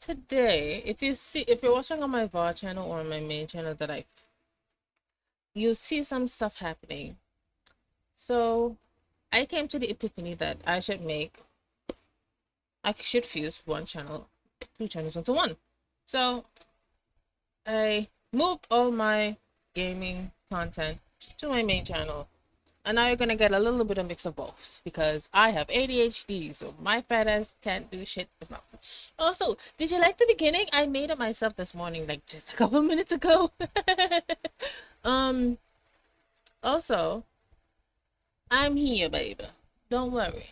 today, if you're watching on my VOD channel or my main channel, you see some stuff happening. So I came to the epiphany that I should fuse two channels into one. So I moved all my gaming content to my main channel. And now you're gonna get a little bit of mix of both because I have ADHD, so my fat ass can't do shit. Also, did you like the beginning? I made it myself this morning, like just a couple minutes ago. um. Also, I'm here, baby. Don't worry.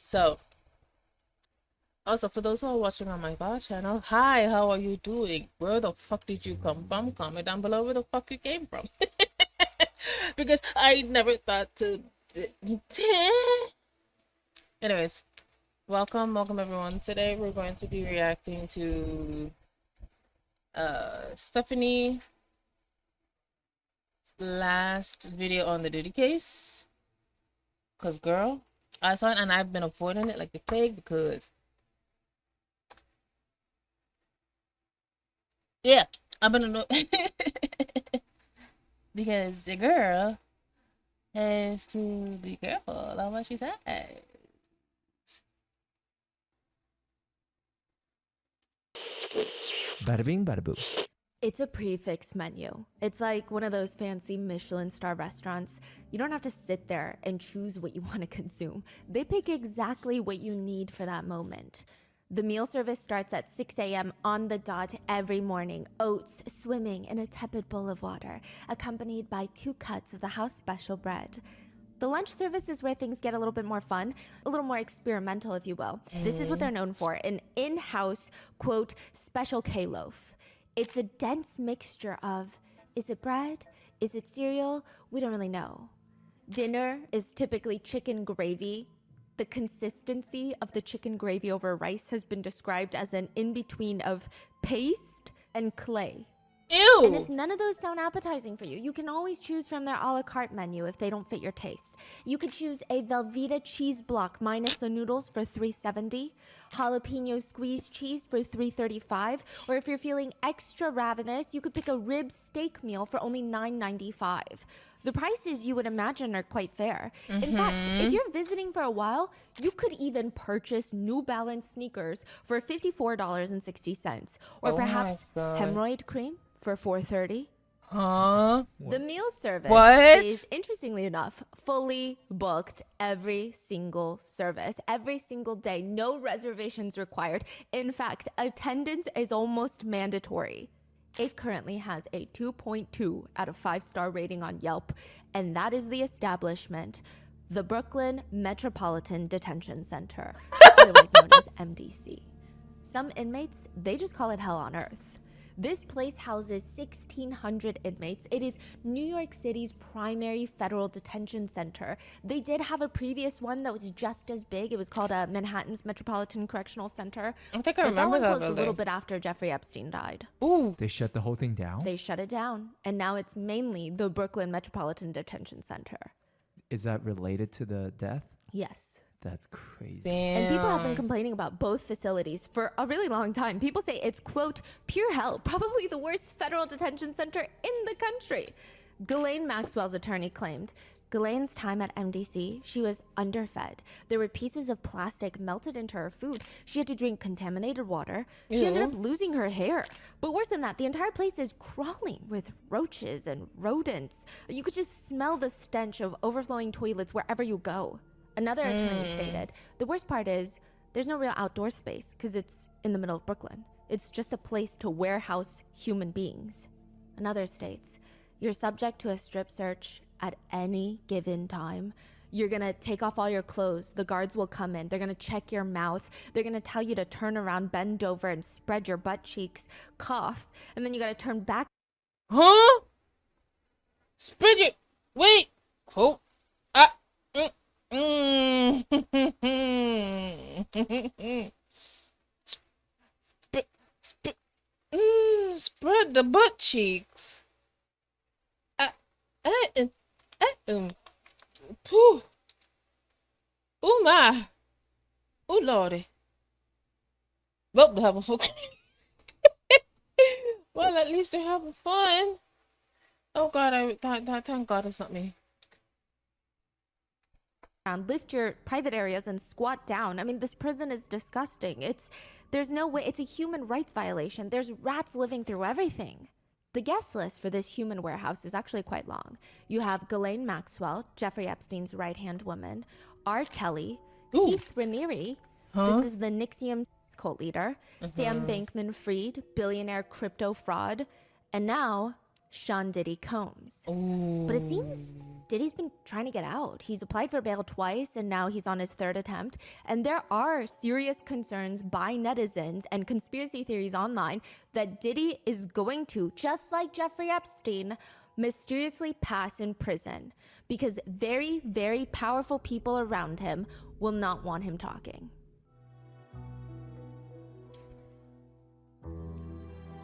So, also for those who are watching on my bar channel, hi, how are you doing? Where the fuck did you come from? Comment down below where the fuck you came from. Because I never thought to. Anyways, welcome everyone. Today we're going to be reacting to Stephanie last video on the Diddy case. Cause girl, I saw it and I've been avoiding it like the plague because yeah, I've been because the girl has to be careful on what she says. Bada bing, bada boo. It's a prefix menu. It's like one of those fancy Michelin star restaurants. You don't have to sit there and choose what you want to consume. They pick exactly what you need for that moment. The meal service starts at 6 a.m. on the dot every morning. Oats swimming in a tepid bowl of water, accompanied by 2 cuts of the house special bread. The lunch service is where things get a little bit more fun, a little more experimental, if you will. This is what they're known for, an in-house, quote, special K-loaf. It's a dense mixture of, is it bread? Is it cereal? We don't really know. Dinner is typically chicken gravy. The consistency of the chicken gravy over rice has been described as an in-between of paste and clay. Ew! And if none of those sound appetizing for you, you can always choose from their a la carte menu if they don't fit your taste. You could choose a Velveeta cheese block minus the noodles for $3.70, jalapeno squeezed cheese for $3.35, or if you're feeling extra ravenous, you could pick a rib steak meal for only $9.95. The prices you would imagine are quite fair. In fact, if you're visiting for a while, you could even purchase New Balance sneakers for $54.60, or perhaps hemorrhoid cream for $4.30. Huh? The meal service What? is, interestingly enough, fully booked every single service, every single day. No reservations required. In fact, attendance is almost mandatory. It currently has a 2.2 out of 5-star rating on Yelp, and that is the establishment, the Brooklyn Metropolitan Detention Center, otherwise known as MDC. Some inmates, they just call it hell on earth. This place houses 1,600 inmates. It is New York City's primary federal detention center. They did have a previous one that was just as big. It was called Manhattan's Metropolitan Correctional Center. I think I But remember that one that closed a building. little bit after Jeffrey Epstein died. Ooh. They shut the whole thing down? They shut it down, and now it's mainly the Brooklyn Metropolitan Detention Center. Is that related to the death? Yes. That's crazy. Damn. And people have been complaining about both facilities for a really long time. People say it's, quote, pure hell, probably the worst federal detention center in the country. Ghislaine Maxwell's attorney claimed Ghislaine's time at MDC, she was underfed. There were pieces of plastic melted into her food. She had to drink contaminated water. She ended up losing her hair. But worse than that, the entire place is crawling with roaches and rodents. You could just smell the stench of overflowing toilets wherever you go. Another attorney stated, the worst part is there's no real outdoor space because it's in the middle of Brooklyn. It's just a place to warehouse human beings. Another states, you're subject to a strip search at any given time. You're gonna take off all your clothes. The guards will come in. They're gonna check your mouth. They're gonna tell you to turn around, bend over, and spread your butt cheeks, cough, and then you gotta turn back. Huh? Spread your... Wait. Oh. Spread the butt cheeks. Pooh. Oh my. Oh lordy. Well, they're having fun. Well, at least they're having fun. Oh God, thank God it's not me. Lift your private areas and squat down. I mean, this prison is disgusting. There's no way. It's a human rights violation. There's rats living through everything. The guest list for this human warehouse is actually quite long. You have Ghislaine Maxwell, Jeffrey Epstein's right-hand woman, R. Kelly, Ooh. Keith Raniere, this is the Nixium cult leader, Sam Bankman-Fried, billionaire crypto fraud, and now Sean Diddy Combs. Ooh. But it seems Diddy's been trying to get out. He's applied for bail twice, and now he's on his third attempt. And there are serious concerns by netizens and conspiracy theories online that Diddy is going to, just like Jeffrey Epstein, mysteriously pass in prison because very, very powerful people around him will not want him talking.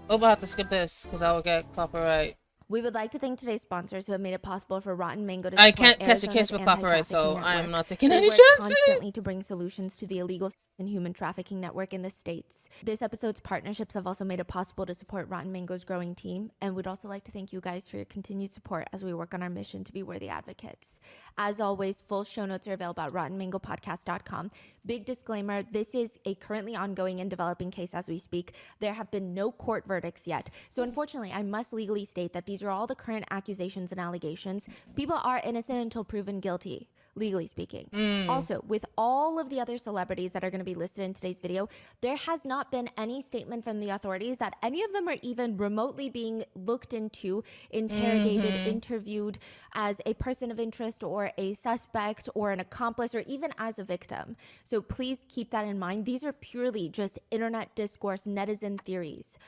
Oh, but I have to skip this because I will get copyright. We would like to thank today's sponsors who have made it possible for Rotten Mango to I support can't catch a case Arizona's with copyright, so anti-trafficking I am network. not taking They any work chances. constantly to bring solutions to the illegal and human trafficking network in the States. This episode's partnerships have also made it possible to support Rotten Mango's growing team, and we'd also like to thank you guys for your continued support as we work on our mission to be worthy advocates. As always, full show notes are available at rottenmangopodcast.com. Big disclaimer, this is a currently ongoing and developing case as we speak. There have been no court verdicts yet. So unfortunately, I must legally state that these are all the current accusations and allegations. People are innocent until proven guilty, legally speaking. Also, with all of the other celebrities that are going to be listed in today's video, there has not been any statement from the authorities that any of them are even remotely being looked into, interrogated, interviewed as a person of interest or a suspect or an accomplice or even as a victim. So please keep that in mind. These are purely just internet discourse, netizen theories.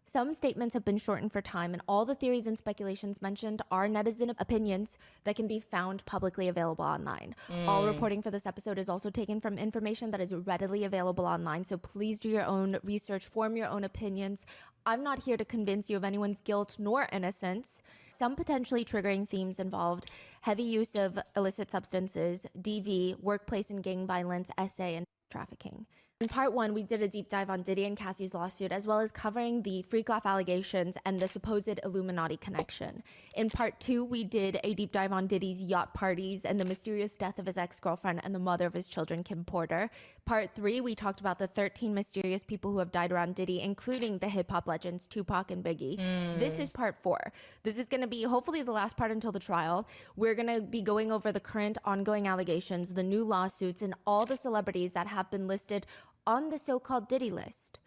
Some statements have been shortened for time, and all the theories and speculations mentioned are netizen opinions that can be found publicly available online. All reporting for this episode is also taken from information that is readily available online, so please do your own research, form your own opinions. I'm not here to convince you of anyone's guilt nor innocence. Some potentially triggering themes involved heavy use of illicit substances, DV, workplace and gang violence, SA, and trafficking. In part one, we did a deep dive on Diddy and Cassie's lawsuit, as well as covering the freak-off allegations and the supposed Illuminati connection. In part two, we did a deep dive on Diddy's yacht parties and the mysterious death of his ex-girlfriend and the mother of his children, Kim Porter. Part three, we talked about the 13 mysterious people who have died around Diddy, including the hip-hop legends Tupac and Biggie. This is part four. This is going to be hopefully the last part until the trial. We're going to be going over the current ongoing allegations, the new lawsuits, and all the celebrities that have been listed on the so-called Diddy list.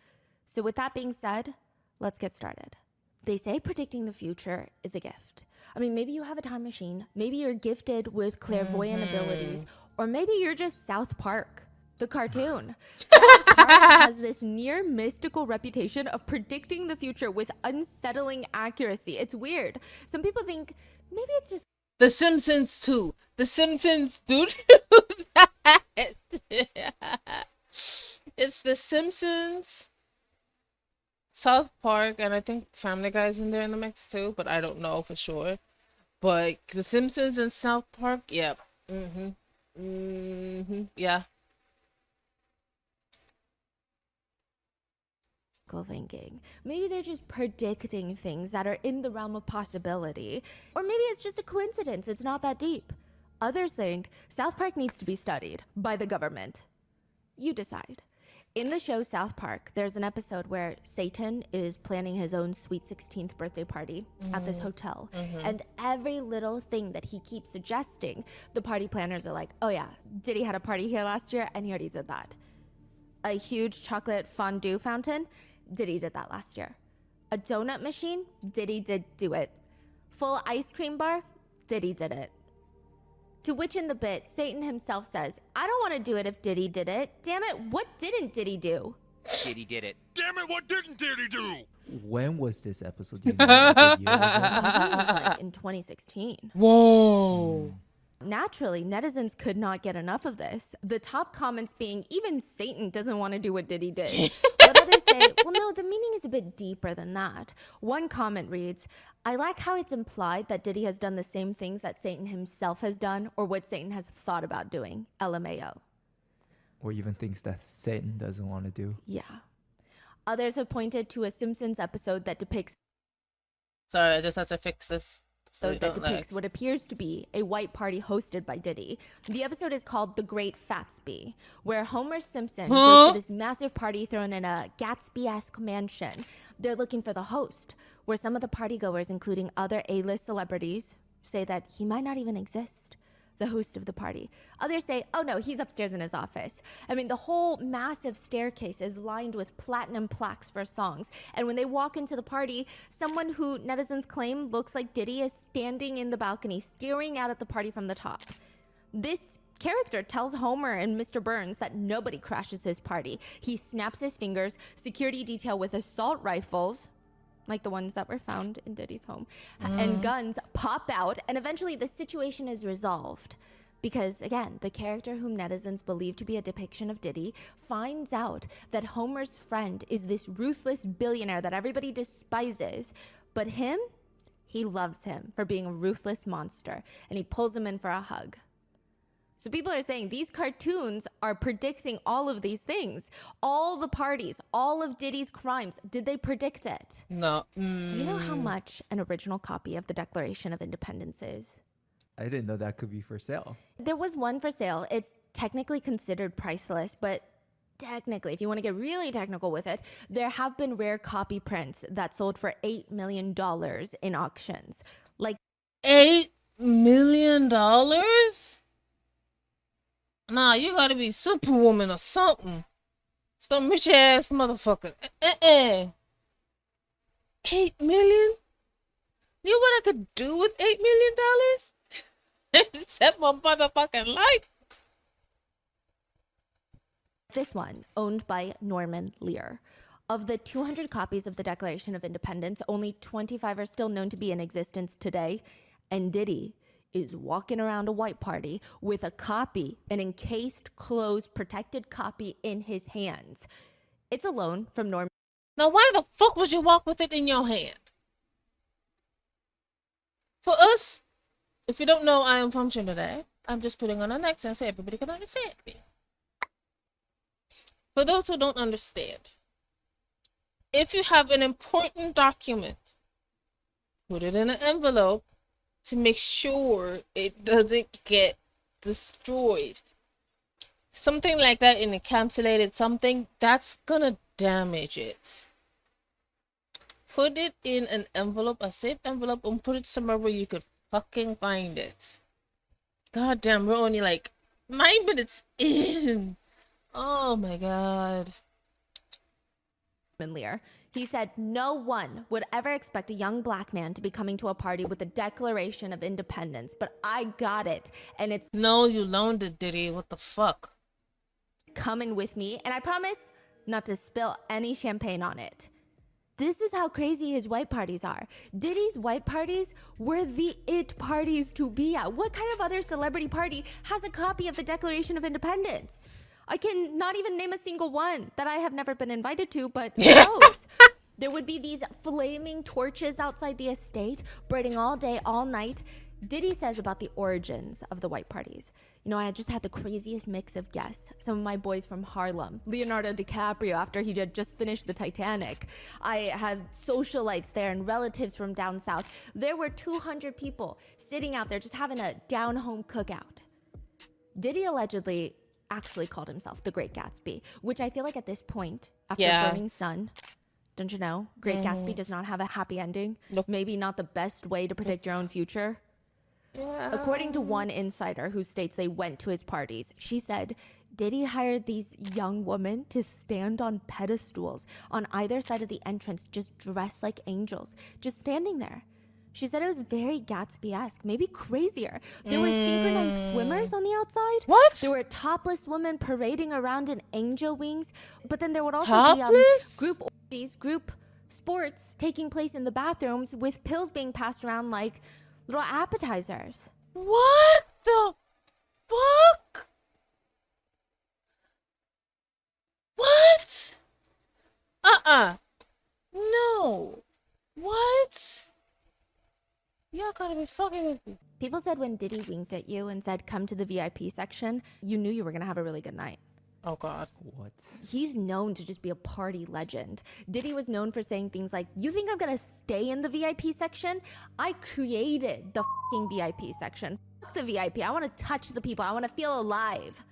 So with that being said, let's get started. They say predicting the future is a gift. I mean, maybe you have a time machine, maybe you're gifted with clairvoyant abilities, or maybe you're just South Park, the cartoon. South Park has this near mystical reputation of predicting the future with unsettling accuracy. It's weird. Some people think maybe it's just The Simpsons too. The Simpsons do that. It's The Simpsons, South Park, and I think Family Guy's in there in the mix too, but I don't know for sure. But The Simpsons and South Park, yep. Yeah. thinking. Maybe they're just predicting things that are in the realm of possibility. Or maybe it's just a coincidence. It's not that deep. Others think South Park needs to be studied by the government. You decide. In the show South Park, there's an episode where Satan is planning his own sweet 16th birthday party at this hotel. And every little thing that he keeps suggesting, the party planners are like, oh yeah, Diddy had a party here last year and he already did that. A huge chocolate fondue fountain, Diddy did that last year. A donut machine, Diddy did do it. Full ice cream bar, Diddy did it. To which in the bit, Satan himself says, I don't want to do it if Diddy did it. Damn it, what didn't Diddy do? Diddy did it. Damn it, what didn't Diddy do? When was this episode? Do you know what year was it? I think it was like in 2016. Whoa. Naturally, netizens could not get enough of this. The top comments being, even Satan doesn't want to do what Diddy did. But others say, well, no, the meaning is a bit deeper than that. One comment reads, I like how it's implied that Diddy has done the same things that Satan himself has done or what Satan has thought about doing. LMAO. Or even things that Satan doesn't want to do. Yeah. Others have pointed to a Simpsons episode that depicts Sorry, I just had to fix this. So that depicts what appears to be a white party hosted by Diddy. The episode is called The Great Fatsby, where Homer Simpson goes to this massive party thrown in a Gatsby-esque mansion. They're looking for the host, where some of the partygoers, including other A-list celebrities, say that he might not even exist, the host of the party. Others say, oh no, he's upstairs in his office. I mean, the whole massive staircase is lined with platinum plaques for songs. And when they walk into the party, someone who netizens claim looks like Diddy is standing in the balcony, staring out at the party from the top. This character tells Homer and Mr. Burns that nobody crashes his party. He snaps his fingers, security detail with assault rifles, like the ones that were found in Diddy's home, and guns pop out, and eventually the situation is resolved. Because, again, the character whom netizens believe to be a depiction of Diddy finds out that Homer's friend is this ruthless billionaire that everybody despises, but he loves him for being a ruthless monster, and he pulls him in for a hug. So people are saying these cartoons are predicting all of these things. All the parties, all of Diddy's crimes. Did they predict it? No. Do you know how much an original copy of the Declaration of Independence is? I didn't know that could be for sale. There was one for sale. It's technically considered priceless, but technically, if you want to get really technical with it, there have been rare copy prints that sold for $8 million in auctions. Like $8 million? Nah, you gotta be Superwoman or something. Some rich ass motherfucker. 8 million? You know what I could do with $8 million? Set my motherfucking life. this one, owned by Norman Lear. Of the 200 copies of the Declaration of Independence, only 25 are still known to be in existence today, and Diddy is walking around a white party with a copy, an encased, closed, protected copy in his hands. It's a loan from Norman. Now, why the fuck would you walk with it in your hand? For us, if you don't know I am from Trinidad, I'm just putting on an accent so everybody can understand me. For those who don't understand, if you have an important document, put it in an envelope to make sure it doesn't get destroyed. Something like that, in encapsulated something, that's gonna damage it. Put it in an envelope, a safe envelope, and put it somewhere where you could fucking find it. God damn, we're only like 9 minutes in. Oh my god. Lear. He said no one would ever expect a young black man to be coming to a party with the Declaration of Independence, but I got it, and it's No, you loaned it, Diddy. What the fuck? coming with me, and I promise not to spill any champagne on it. This is how crazy his white parties are. Diddy's white parties were the it parties to be at. What kind of other celebrity party has a copy of the Declaration of Independence? I can not even name a single one that I have never been invited to, but who knows? There would be these flaming torches outside the estate, burning all day, all night. Diddy says about the origins of the white parties. You know, I just had the craziest mix of guests. Some of my boys from Harlem, Leonardo DiCaprio after he had just finished the Titanic. I had socialites there and relatives from down south. There were 200 people sitting out there just having a down-home cookout. Diddy allegedly actually called himself the Great Gatsby, which I feel like at this point, after Burning Sun, don't you know, Great Gatsby does not have a happy ending. Nope. Maybe not the best way to predict your own future. Yeah. According to one insider who states they went to his parties, she said Diddy hired these young women to stand on pedestals on either side of the entrance, just dressed like angels, just standing there. She said it was very Gatsby-esque, maybe crazier. There were synchronized swimmers on the outside. What? There were topless women parading around in angel wings. But then there would also Topless? be group orgies, group sports taking place in the bathrooms with pills being passed around like little appetizers. What the fuck? What? No. What? Y'all gotta be fucking with me. People said when Diddy winked at you and said, come to the VIP section, you knew you were going to have a really good night. Oh God. What? He's known to just be a party legend. Diddy was known for saying things like, "You think I'm gonna stay in the VIP section? I created the fucking VIP section. Fuck the VIP. I want to touch the people. I want to feel alive."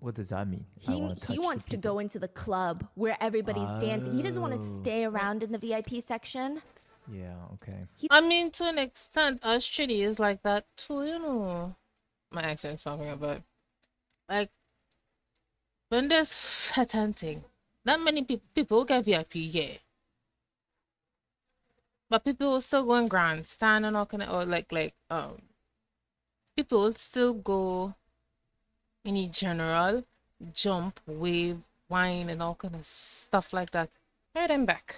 What does that mean? He wants to go into the club where everybody's dancing. He doesn't want to Oh. stay around in the VIP section. Yeah. Okay. I mean, to an extent, us shitty is like that too, you know. My accent's fucking up, but like when there's fat hunting, not many people get VIP, yeah. But people will still go in grandstand and all kind of, or people will still go in a general, jump, wave, wine, and all kind of stuff like that. Right, I'm back.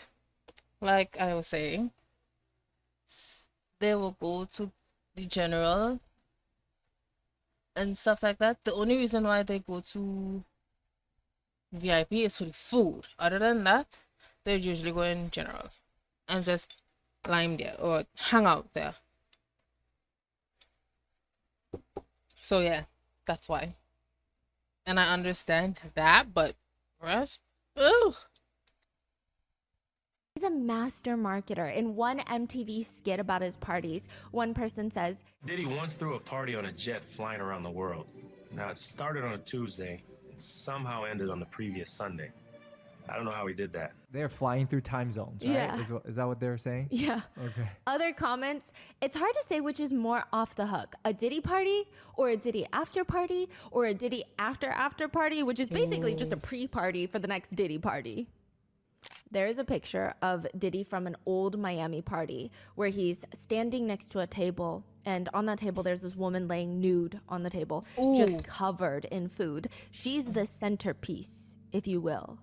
Like I was saying, they will go to the general and stuff like that. The only reason why they go to VIP is for the food. Other than that, they usually go in general and just lime there or hang out there. So yeah, that's why. And I understand that, but rest, ugh. He's a master marketer. In one MTV skit about his parties, one person says, Diddy once threw a party on a jet flying around the world. Now, it started on a Tuesday and somehow ended on the previous Sunday. I don't know how he did that. They're flying through time zones, right? Yeah. Is that what they're saying? yeah. Okay. Other comments, it's hard to say which is more off the hook, a Diddy party or a Diddy after party or a Diddy after party, which is basically just a pre-party for the next Diddy party. There is a picture of Diddy from an old Miami party where he's standing next to a table, and on that table there's this woman laying nude on the table, just covered in food. She's the centerpiece, if you will.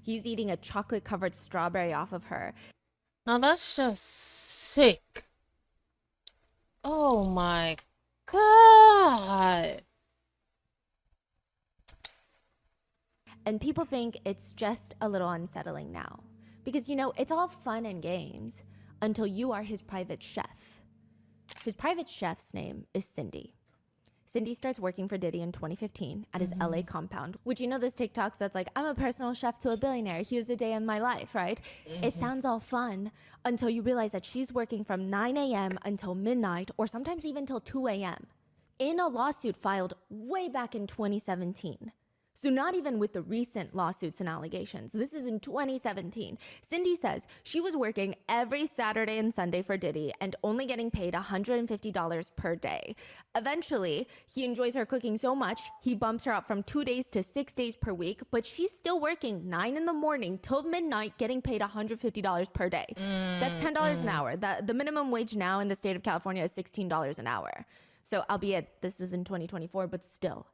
He's eating a chocolate-covered strawberry off of her. Now that's just sick. Oh my God. And people think it's just a little unsettling now. Because, you know, it's all fun and games until you are his private chef. His private chef's name is Cindy. Cindy starts working for Diddy in 2015 at his LA compound, which, you know, this TikToks that's like, I'm a personal chef to a billionaire. Here's a day in my life, right? It sounds all fun until you realize that she's working from 9 a.m. until midnight or sometimes even till 2 a.m. in a lawsuit filed way back in 2017. So not even with the recent lawsuits and allegations. This is in 2017. Cindy says she was working every Saturday and Sunday for Diddy and only getting paid $150 per day. Eventually, he enjoys her cooking so much, he bumps her up from 2 days to 6 days per week, but she's still working 9 in the morning till midnight, getting paid $150 per day. That's $10 an hour. The minimum wage now in the state of California is $16 an hour. So albeit this is in 2024, but still.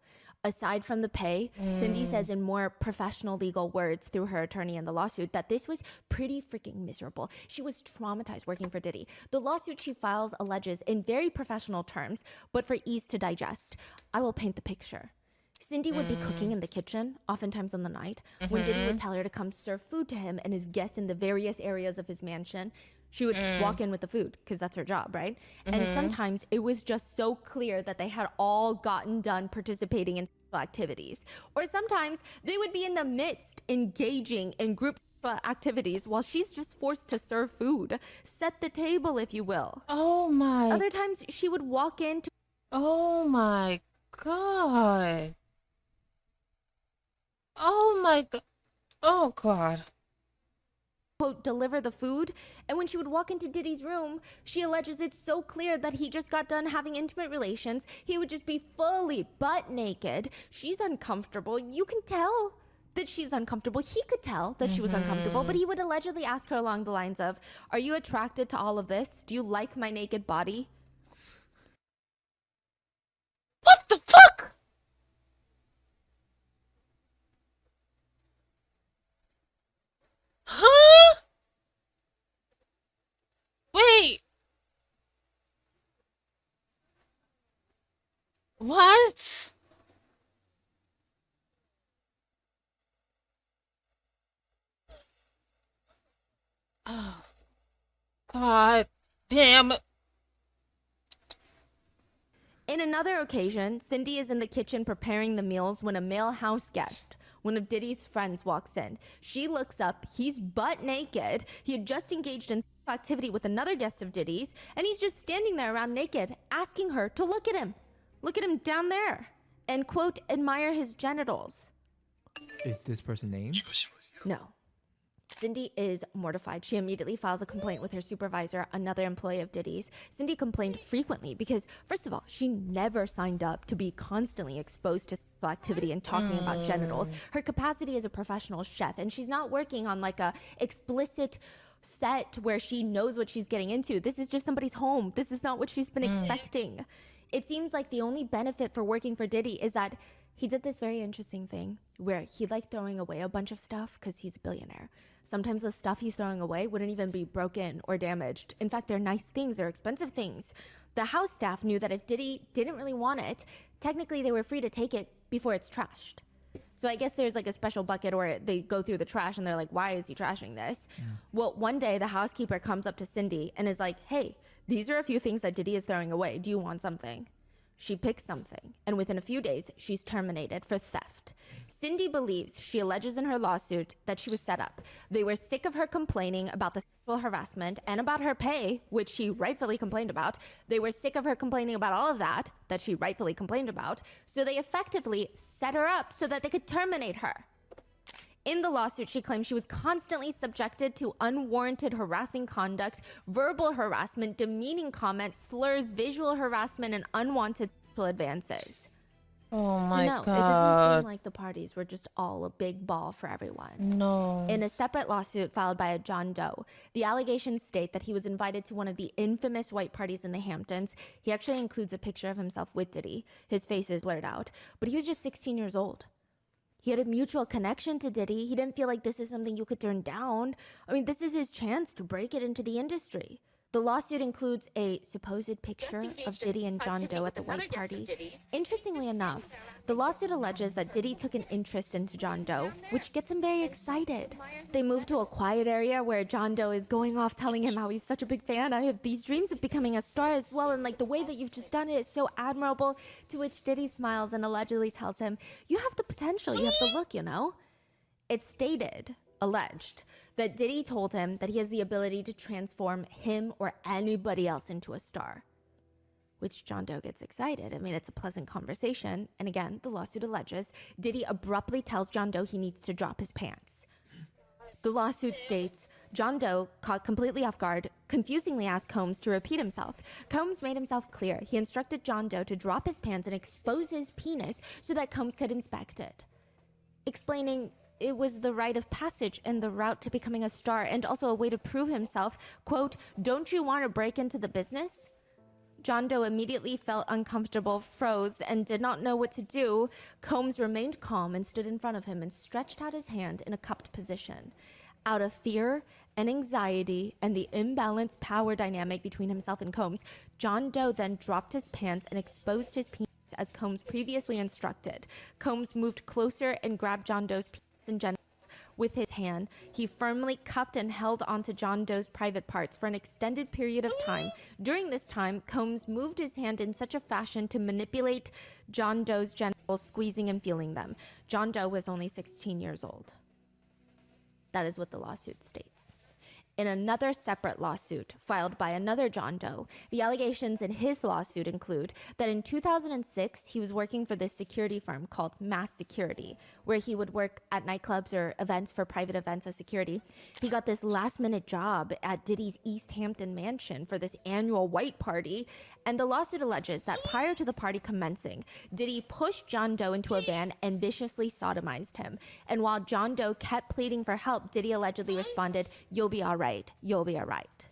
Aside from the pay, Cindy says in more professional legal words through her attorney in the lawsuit that this was pretty freaking miserable. She was traumatized working for Diddy. The lawsuit she files alleges in very professional terms, but for ease to digest, I will paint the picture. Cindy would be cooking in the kitchen, oftentimes in the night, when Diddy would tell her to come serve food to him and his guests in the various areas of his mansion. She would walk in with the food because that's her job, right? And sometimes it was just so clear that they had all gotten done participating in sexual activities. Or sometimes they would be in the midst engaging in group activities while she's just forced to serve food. Set the table, if you will. Oh my. Other times she would walk in to Oh my God. Oh my God. Oh God. quote, deliver the food. And when she would walk into Diddy's room, she alleges it's so clear that he just got done having intimate relations. He would just be fully butt naked. She's uncomfortable. You can tell that she's uncomfortable. He could tell that she was uncomfortable, but he would allegedly ask her along the lines of, are you attracted to all of this? Do you like my naked body? What the fuck? Huh? Wait. What? Oh, God damn. In another occasion, Cindy is in the kitchen preparing the meals when a male house guest One of Diddy's friends walks in. She looks up. He's butt naked. He had just engaged in activity with another guest of Diddy's, and he's just standing there around naked, asking her to look at him. Look at him down there. And, quote, admire his genitals. Is this person named? No. Cindy is mortified. She immediately files a complaint with her supervisor, another employee of Diddy's. Cindy complained frequently because, first of all, she never signed up to be constantly exposed to sexual activity and talking about genitals. Her capacity as a professional chef, and she's not working on like a explicit set where she knows what she's getting into. This is just somebody's home. This is not what she's been expecting. It seems like the only benefit for working for Diddy is that he did this very interesting thing where he liked throwing away a bunch of stuff because he's a billionaire. Sometimes the stuff he's throwing away wouldn't even be broken or damaged. In fact, they're nice things, they're expensive things. The house staff knew that if Diddy didn't really want it, technically they were free to take it before it's trashed. So I guess there's like a special bucket where they go through the trash and they're like, why is he trashing this? Well, one day the housekeeper comes up to Cindy and is like, hey, these are a few things that Diddy is throwing away. Do you want something? She picks something, and within a few days, she's terminated for theft. Cindy believes, she alleges in her lawsuit, that she was set up. They were sick of her complaining about the sexual harassment and about her pay, which she rightfully complained about. They were sick of her complaining about all of that she rightfully complained about. So they effectively set her up so that they could terminate her. In the lawsuit, she claims she was constantly subjected to unwarranted harassing conduct, verbal harassment, demeaning comments, slurs, visual harassment, and unwanted sexual advances. Oh So my no, god. it doesn't seem like the parties were just all a big ball for everyone. No. In a separate lawsuit filed by a John Doe, the allegations state that he was invited to one of the infamous white parties in the Hamptons. He actually includes a picture of himself with Diddy. His face is blurred out, but he was just 16 years old. He had a mutual connection to Diddy. He didn't feel like this is something you could turn down. I mean, this is his chance to break it into the industry. The lawsuit includes a supposed picture of Diddy and John Doe at the white party. Interestingly enough, the lawsuit alleges that Diddy took an interest into John Doe, which gets him very excited. They move to a quiet area where John Doe is going off telling him how he's such a big fan. I have these dreams of becoming a star as well, and like the way that you've just done it is so admirable. To which Diddy smiles and allegedly tells him, you have the potential, you have the look, you know? It's alleged, that Diddy told him that he has the ability to transform him or anybody else into a star. Which John Doe gets excited. I mean, it's a pleasant conversation. And again, the lawsuit alleges Diddy abruptly tells John Doe he needs to drop his pants. The lawsuit states, John Doe, caught completely off guard, confusingly asked Combs to repeat himself. Combs made himself clear. He instructed John Doe to drop his pants and expose his penis so that Combs could inspect it, explaining it was the rite of passage and the route to becoming a star, and also a way to prove himself. Quote, don't you want to break into the business? John Doe immediately felt uncomfortable, froze, and did not know what to do. Combs remained calm and stood in front of him and stretched out his hand in a cupped position. Out of fear and anxiety and the imbalanced power dynamic between himself and Combs, John Doe then dropped his pants and exposed his penis as Combs previously instructed. Combs moved closer and grabbed John Doe's penis and genitals with his hand. He firmly cupped and held onto John Doe's private parts for an extended period of time. During this time, Combs moved his hand in such a fashion to manipulate John Doe's genitals, squeezing and feeling them. John Doe was only 16 years old. That is what the lawsuit states. In another separate lawsuit filed by another John Doe, the allegations in his lawsuit include that in 2006, he was working for this security firm called Mass Security, where he would work at nightclubs or events for private events as security. He got this last-minute job at Diddy's East Hampton mansion for this annual white party, and the lawsuit alleges that prior to the party commencing, Diddy pushed John Doe into a van and viciously sodomized him. And while John Doe kept pleading for help, Diddy allegedly responded, "You'll be all right. You'll be all right."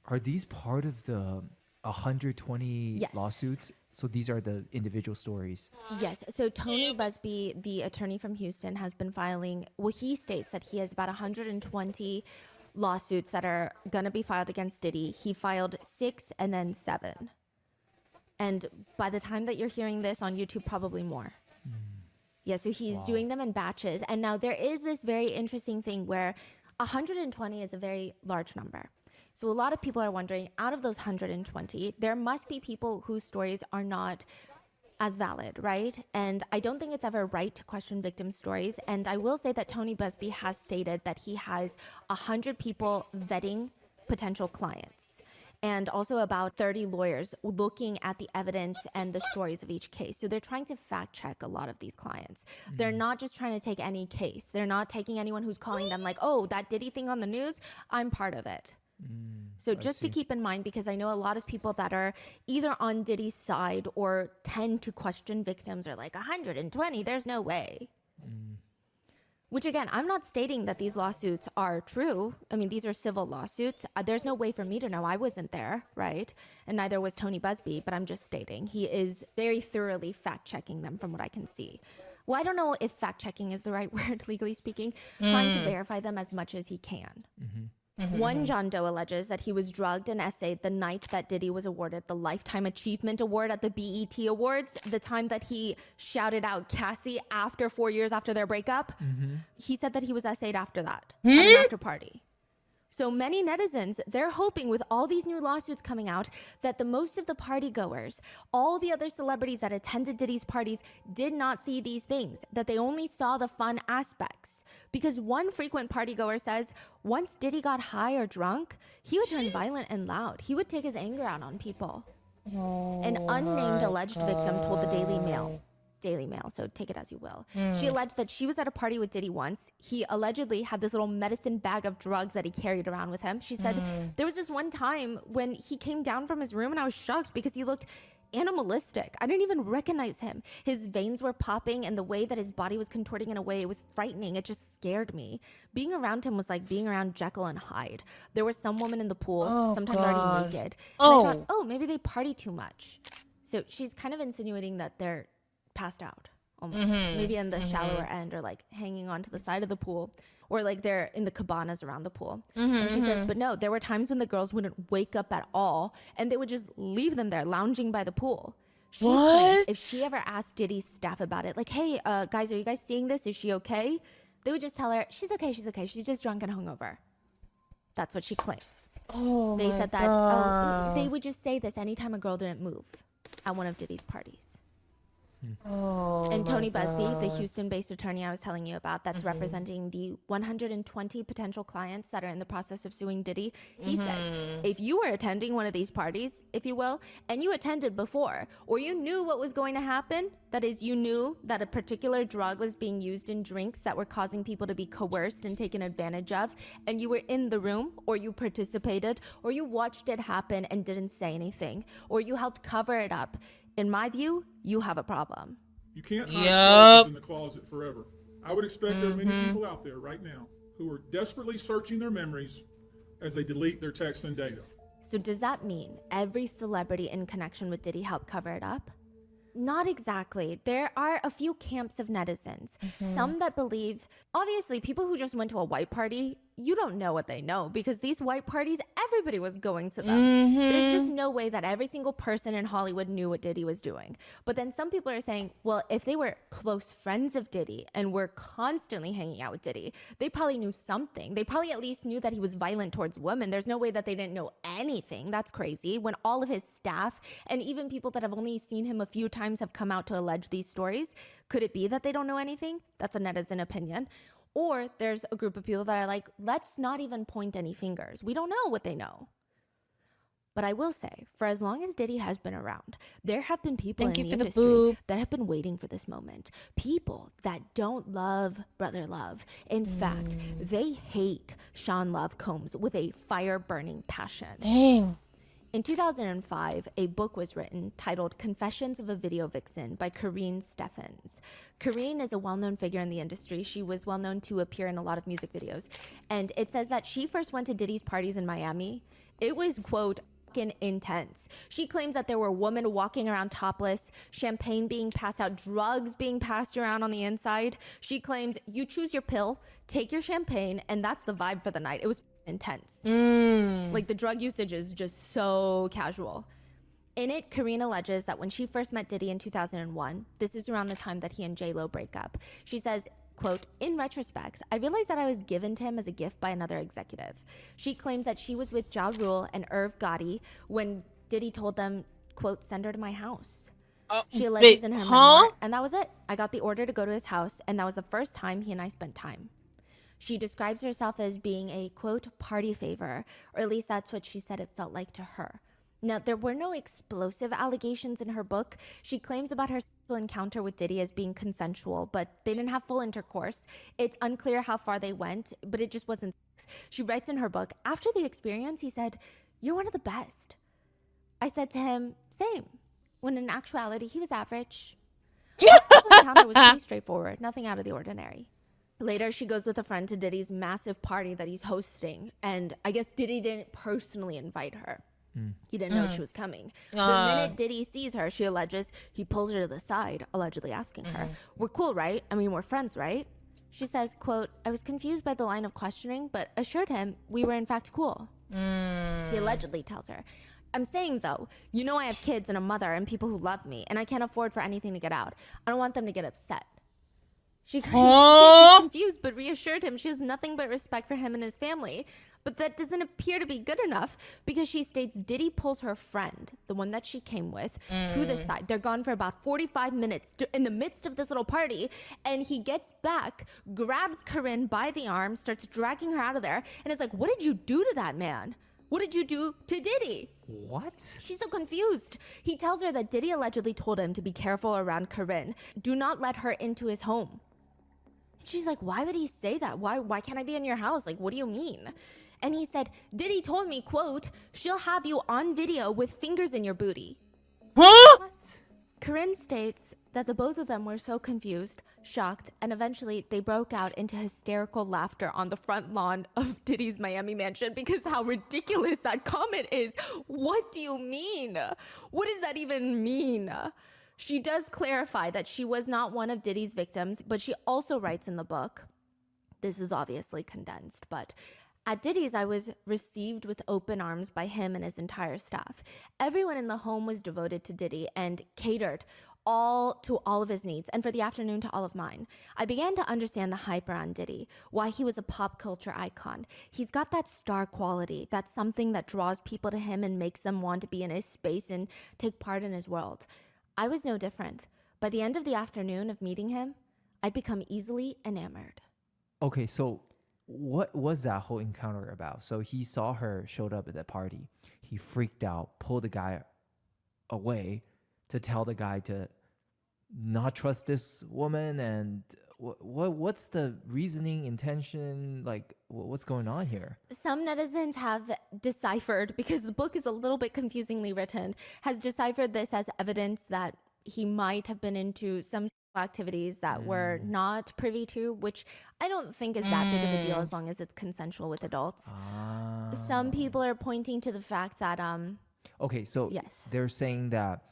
Are these part of the 120 Yes. lawsuits? So these are the individual stories. Yes. So Tony Busby, the attorney from Houston, has been filing, well, he states that he has about 120 lawsuits that are going to be filed against Diddy. He filed 6 and then 7. And by the time that you're hearing this on YouTube, probably more. Yeah, so he's doing them in batches. And now there is this very interesting thing where 120 is a very large number. So a lot of people are wondering, out of those 120, there must be people whose stories are not as valid, right? And I don't think it's ever right to question victim stories. And I will say that Tony Busby has stated that he has 100 people vetting potential clients, and also about 30 lawyers looking at the evidence and the stories of each case. So they're trying to fact check a lot of these clients. They're not just trying to take any case. They're not taking anyone who's calling them like, oh, that Diddy thing on the news, I'm part of it. So just to keep in mind, because I know a lot of people that are either on Diddy's side or tend to question victims are like 120, there's no way. Which again, I'm not stating that these lawsuits are true. I mean, these are civil lawsuits. There's no way for me to know. I wasn't there, right? And neither was Tony Busby, but I'm just stating he is very thoroughly fact checking them from what I can see. Well, I don't know if fact checking is the right word, legally speaking, trying to verify them as much as he can. One John Doe alleges that he was drugged and essayed the night that Diddy was awarded the Lifetime Achievement Award at the BET Awards, the time that he shouted out Cassie after 4 years after their breakup. He said that he was essayed after that, at an after party. So many netizens, they're hoping with all these new lawsuits coming out that the most of the party goers, all the other celebrities that attended Diddy's parties did not see these things, that they only saw the fun aspects. Because one frequent party goer says once Diddy got high or drunk, he would turn violent and loud. He would take his anger out on people. An unnamed alleged victim told the Daily Mail, so take it as you will. She alleged that she was at a party with Diddy once. He allegedly had this little medicine bag of drugs that he carried around with him. She said there was this one time when he came down from his room and I was shocked because he looked animalistic. I didn't even recognize him. His veins were popping and the way that his body was contorting in a way, it was frightening. It just scared me. Being around him was like being around Jekyll and Hyde. There was some woman in the pool, sometimes already naked. And I thought, oh, maybe they party too much. So she's kind of insinuating that they're passed out almost. Maybe in the shallower end or like hanging onto the side of the pool or like they're in the cabanas around the pool. And she says, but no, there were times when the girls wouldn't wake up at all and they would just leave them there lounging by the pool. She claims if she ever asked Diddy's staff about it, like, hey, guys, are you guys seeing this? Is she okay? They would just tell her, she's okay. She's just drunk and hungover. That's what she claims. They said that they would just say this anytime a girl didn't move at one of Diddy's parties. And Tony Busby, the Houston-based attorney I was telling you about that's representing the 120 potential clients that are in the process of suing Diddy, he says, if you were attending one of these parties, if you will, and you attended before, or you knew what was going to happen, that is, you knew that a particular drug was being used in drinks that were causing people to be coerced and taken advantage of, and you were in the room, or you participated, or you watched it happen and didn't say anything, or you helped cover it up, in my view, you have a problem. You can't hide skeletons in the closet forever. I would expect there are many people out there right now who are desperately searching their memories as they delete their texts and data. So does that mean every celebrity in connection with Diddy helped cover it up? Not exactly. There are a few camps of netizens. Some that believe, obviously, people who just went to a white party, you don't know what they know because these white parties, everybody was going to them. There's just no way that every single person in Hollywood knew what Diddy was doing. But then some people are saying, well, if they were close friends of Diddy and were constantly hanging out with Diddy, they probably knew something. They probably at least knew that he was violent towards women. There's no way that they didn't know anything. That's crazy. When all of his staff and even people that have only seen him a few times have come out to allege these stories, could it be that they don't know anything? That's a netizen opinion. Or there's a group of people that are like, let's not even point any fingers. We don't know what they know. But I will say, for as long as Diddy has been around, there have been people in the industry that have been waiting for this moment. People that don't love Brother Love. In fact, they hate Sean Love Combs with a fire-burning passion. Dang. In 2005, a book was written titled Confessions of a Video Vixen by Kareen Steffens. Kareen is a well-known figure in the industry. She was well-known to appear in a lot of music videos. And it says that she first went to Diddy's parties in Miami. It was, quote, fucking intense. She claims that there were women walking around topless, champagne being passed out, drugs being passed around on the inside. She claims you choose your pill, take your champagne, and that's the vibe for the night. It was intense. Like the drug usage is just so casual. In it, Kareen alleges that when she first met Diddy in 2001, this is around the time that he and J-Lo break up. She says, quote, in retrospect, I realized that I was given to him as a gift by another executive. She claims that she was with Ja Rule and Irv Gotti when Diddy told them, quote, send her to my house. She alleges in her memoir, Huh? and that was it. I got the order to go to his house, and that was the first time he and I spent time. She describes herself as being a, quote, party favor, or at least that's what she said it felt like to her. Now, there were no explosive allegations in her book. She claims about her sexual encounter with Diddy as being consensual, but they didn't have full intercourse. It's unclear how far they went, but it just wasn't sex. She writes in her book, after the experience, he said, "You're one of the best." I said to him, same. When in actuality, he was average. Our sexual encounter was pretty straightforward, nothing out of the ordinary. Later, she goes with a friend to Diddy's massive party that he's hosting, and I guess Diddy didn't personally invite her. He didn't know she was coming. The minute Diddy sees her, she alleges, he pulls her to the side, allegedly asking her, "We're cool, right? I mean, we're friends, right?" She says, quote, "I was confused by the line of questioning, but assured him we were in fact cool." He allegedly tells her, "I'm saying though, you know I have kids and a mother and people who love me, and I can't afford for anything to get out. I don't want them to get upset." She claims she's confused, but reassured him she has nothing but respect for him and his family. But that doesn't appear to be good enough because she states Diddy pulls her friend, the one that she came with, to the side. They're gone for about 45 minutes in the midst of this little party. And he gets back, grabs Corinne by the arm, starts dragging her out of there. And it's like, what did you do to that man? What did you do to Diddy? What? She's so confused. He tells her that Diddy allegedly told him to be careful around Corinne. Do not let her into his home. She's like, why would he say that? Why can't I be in your house? Like, what do you mean? And he said, Diddy told me, quote, "She'll have you on video with fingers in your booty." Huh? What? Corinne states that the both of them were so confused, shocked, and eventually they broke out into hysterical laughter on the front lawn of Diddy's Miami mansion because how ridiculous that comment is. What do you mean? What does that even mean? She does clarify that she was not one of Diddy's victims, but she also writes in the book, this is obviously condensed, but at Diddy's, I was received with open arms by him and his entire staff. Everyone in the home was devoted to Diddy and catered all of his needs, and for the afternoon to all of mine. I began to understand the hype around Diddy, why he was a pop culture icon. He's got that star quality, that's something that draws people to him and makes them want to be in his space and take part in his world. I was no different. By the end of the afternoon of meeting him, I'd become easily enamored. Okay, so what was that whole encounter about? So he saw her showed up at the party. He freaked out, pulled the guy away to tell the guy to not trust this woman. And what's the reasoning, intention? Like, what's going on here? Some netizens have deciphered, because the book is a little bit confusingly written, has deciphered this as evidence that he might have been into some activities that we're not privy to, which I don't think is that big of a deal as long as it's consensual with adults. Some people are pointing to the fact that Okay, so yes. they're saying that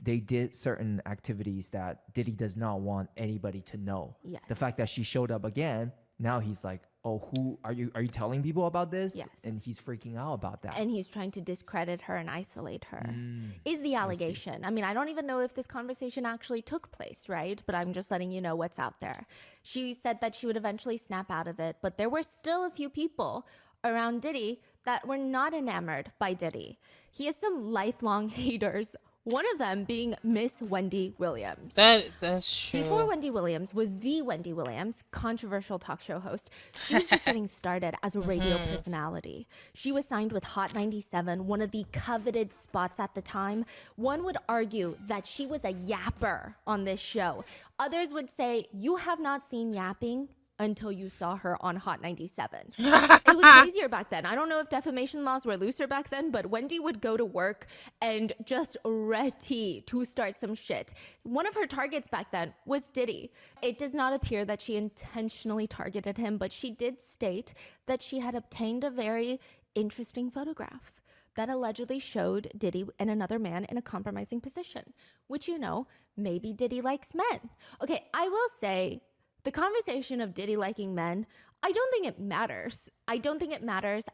they did certain activities that Diddy does not want anybody to know. Yes. The fact that she showed up again, now he's like, "Oh, who are you telling people about this?" Yes. And he's freaking out about that. And he's trying to discredit her and isolate her, is the allegation. I mean, I don't even know if this conversation actually took place, right? But I'm just letting you know what's out there. She said that she would eventually snap out of it, but there were still a few people around Diddy that were not enamored by Diddy. He has some lifelong haters, one of them being Miss Wendy Williams. That's true. Before Wendy Williams was the Wendy Williams, controversial talk show host, she was just getting started as a radio personality. She was signed with Hot 97, one of the coveted spots at the time. One would argue that she was a yapper on this show. Others would say, you have not seen yapping until you saw her on Hot 97. It was crazier back then. I don't know if defamation laws were looser back then, but Wendy would go to work and just ready to start some shit. One of her targets back then was Diddy. It does not appear that she intentionally targeted him, but she did state that she had obtained a very interesting photograph that allegedly showed Diddy and another man in a compromising position, which, you know, maybe Diddy likes men. Okay, I will say, the conversation of Diddy liking men, I don't think it matters.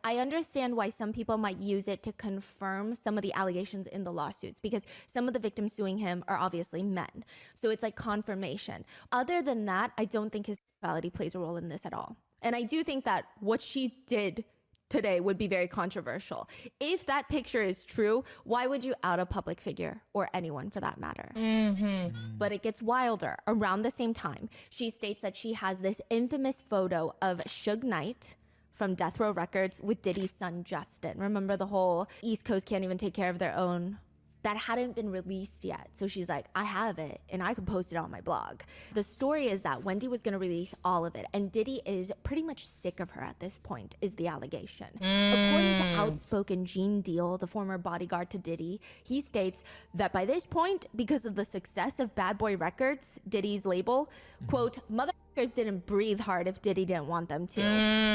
I understand why some people might use it to confirm some of the allegations in the lawsuits, because some of the victims suing him are obviously men. So it's like confirmation. Other than that, I don't think his sexuality plays a role in this at all. And I do think that what she did today would be very controversial. If that picture is true, why would you out a public figure or anyone for that matter? But it gets wilder. Around the same time, she states that she has this infamous photo of Suge Knight from Death Row Records with Diddy's son Justin. Remember the whole East Coast can't even take care of their own? That hadn't been released yet. So she's like, I have it and I could post it on my blog. The story is that Wendy was gonna release all of it, and Diddy is pretty much sick of her at this point, is the allegation. According to outspoken Gene Deal, the former bodyguard to Diddy, he states that by this point, because of the success of Bad Boy Records, Diddy's label, quote, motherfuckers didn't breathe hard if Diddy didn't want them to.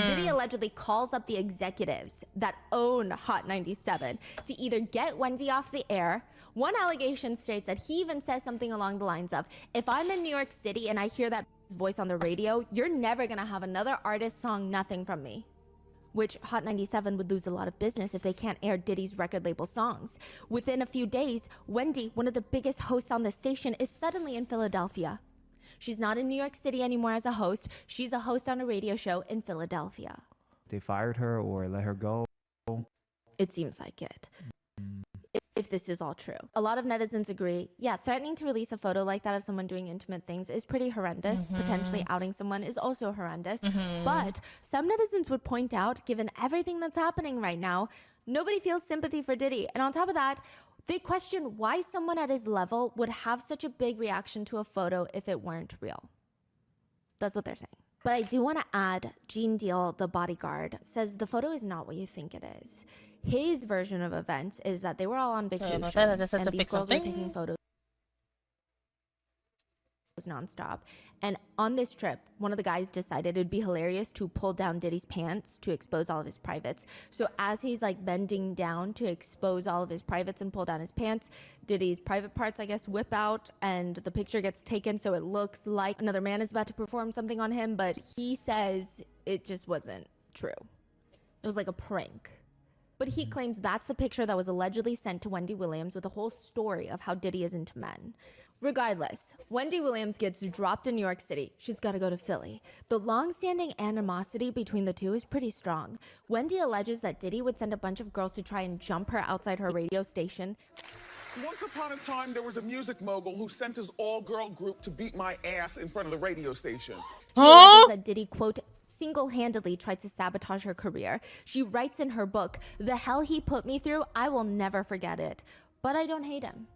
Diddy allegedly calls up the executives that own Hot 97 to either get Wendy off the air. One allegation states that he even says something along the lines of, if I'm in New York City and I hear that voice on the radio, you're never gonna have another artist song nothing from me. Which Hot 97 would lose a lot of business if they can't air Diddy's record label songs. Within a few days, Wendy, one of the biggest hosts on the station, is suddenly in Philadelphia. She's not in New York City anymore as a host. She's a host on a radio show in Philadelphia. They fired her or let her go? It seems like it. If this is all true. A lot of netizens agree, yeah, threatening to release a photo like that of someone doing intimate things is pretty horrendous. Potentially outing someone is also horrendous. But some netizens would point out, given everything that's happening right now, nobody feels sympathy for Diddy. And on top of that, they question why someone at his level would have such a big reaction to a photo if it weren't real. That's what they're saying. But I do want to add, Gene Deal, the bodyguard, says the photo is not what you think it is. His version of events is that they were all on vacation and these girls were taking photos nonstop. And on this trip, one of the guys decided it'd be hilarious to pull down Diddy's pants to expose all of his privates. So as he's like bending down to expose all of his privates and pull down his pants, Diddy's private parts, I guess, whip out and the picture gets taken so it looks like another man is about to perform something on him, but he says it just wasn't true. It was like a prank. But he claims that's the picture that was allegedly sent to Wendy Williams with a whole story of how Diddy is into men. Regardless, Wendy Williams gets dropped in New York City. She's got to go to Philly. The long-standing animosity between the two is pretty strong. Wendy alleges that Diddy would send a bunch of girls to try and jump her outside her radio station. Once upon a time, there was a music mogul who sent his all-girl group to beat my ass in front of the radio station. She alleges that Diddy, quote, single-handedly tried to sabotage her career. She writes in her book, "The hell he put me through, I will never forget it. But I don't hate him."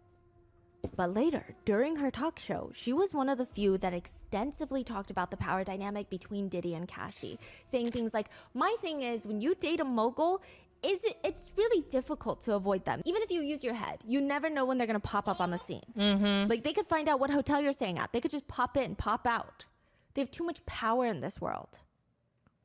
But later, during her talk show, she was one of the few that extensively talked about the power dynamic between Diddy and Cassie, saying things like, my thing is, when you date a mogul, it's really difficult to avoid them. Even if you use your head, you never know when they're going to pop up on the scene. Like, they could find out what hotel you're staying at. They could just pop in, pop out. They have too much power in this world.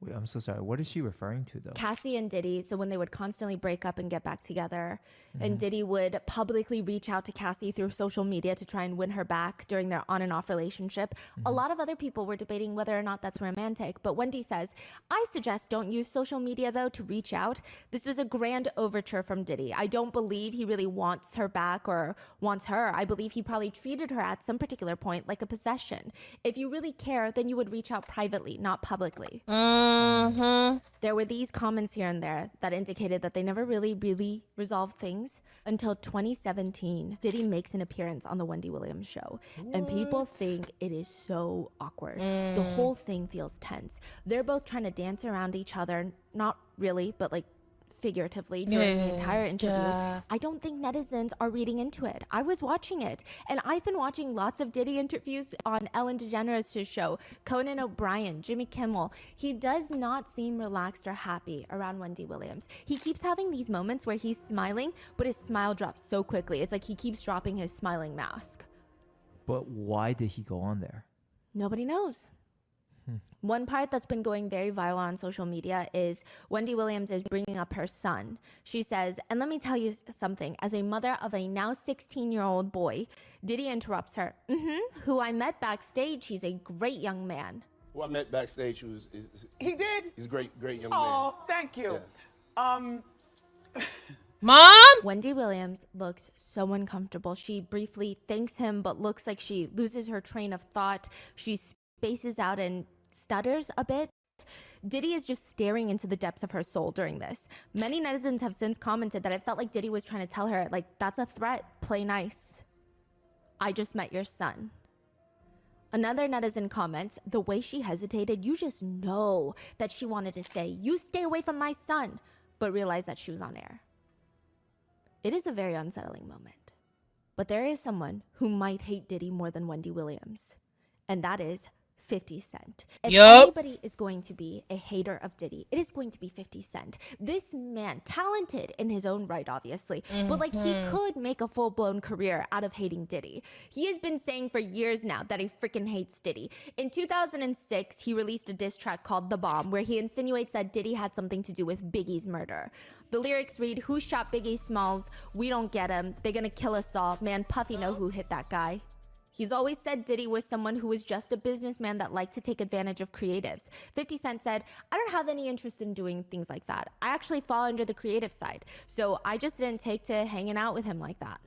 Wait, I'm so sorry. What is she referring to, though? Cassie and Diddy, so when they would constantly break up and get back together, and Diddy would publicly reach out to Cassie through social media to try and win her back during their on and off relationship. A lot of other people were debating whether or not that's romantic, but Wendy says, I suggest don't use social media, though, to reach out. This was a grand overture from Diddy. I don't believe he really wants her back or wants her. I believe he probably treated her at some particular point like a possession. If you really care, then you would reach out privately, not publicly. There were these comments here and there that indicated that they never really resolved things until 2017. Diddy makes an appearance on the Wendy Williams show, and people think it is so awkward. The whole thing feels tense. They're both trying to dance around each other, not really, but like figuratively during the entire interview. I don't think netizens are reading into it. I was watching it, and I've been watching lots of Diddy interviews on Ellen DeGeneres' show, Conan O'Brien, Jimmy Kimmel. He does not seem relaxed or happy around Wendy Williams. He keeps having these moments where he's smiling, but his smile drops so quickly. It's like he keeps dropping his smiling mask. But why did he go on there? Nobody knows. One part that's been going very viral on social media is Wendy Williams is bringing up her son. She says, and let me tell you something, as a mother of a now 16-year-old boy, Diddy interrupts her, who I met backstage. He's a great young man. Who I met backstage, He did? he's a great young man. Oh, thank you. Yeah. Mom? Wendy Williams looks so uncomfortable. She briefly thanks him, but looks like she loses her train of thought. She spaces out and stutters a bit. post. Diddy is just staring into the depths of her soul during this. Many netizens have since commented that it felt like Diddy was trying to tell her, like, that's a threat, play nice. I just met your son. Another netizen comments, the way she hesitated, you just know that she wanted to say, you stay away from my son, but realized that she was on air. It is a very unsettling moment. But there is someone who might hate Diddy more than Wendy Williams, and that is 50 Cent. If anybody is going to be a hater of Diddy, it is going to be 50 Cent. This man, talented in his own right, obviously, but like he could make a full-blown career out of hating Diddy. He has been saying for years now that he freaking hates Diddy. In 2006, he released a diss track called The Bomb, where he insinuates that Diddy had something to do with Biggie's murder. The lyrics read, who shot Biggie Smalls? We don't get him. They're gonna kill us all. Man, Puffy know who hit that guy. He's always said Diddy was someone who was just a businessman that liked to take advantage of creatives. 50 Cent said, I don't have any interest in doing things like that. I actually fall under the creative side, so I just didn't take to hanging out with him like that.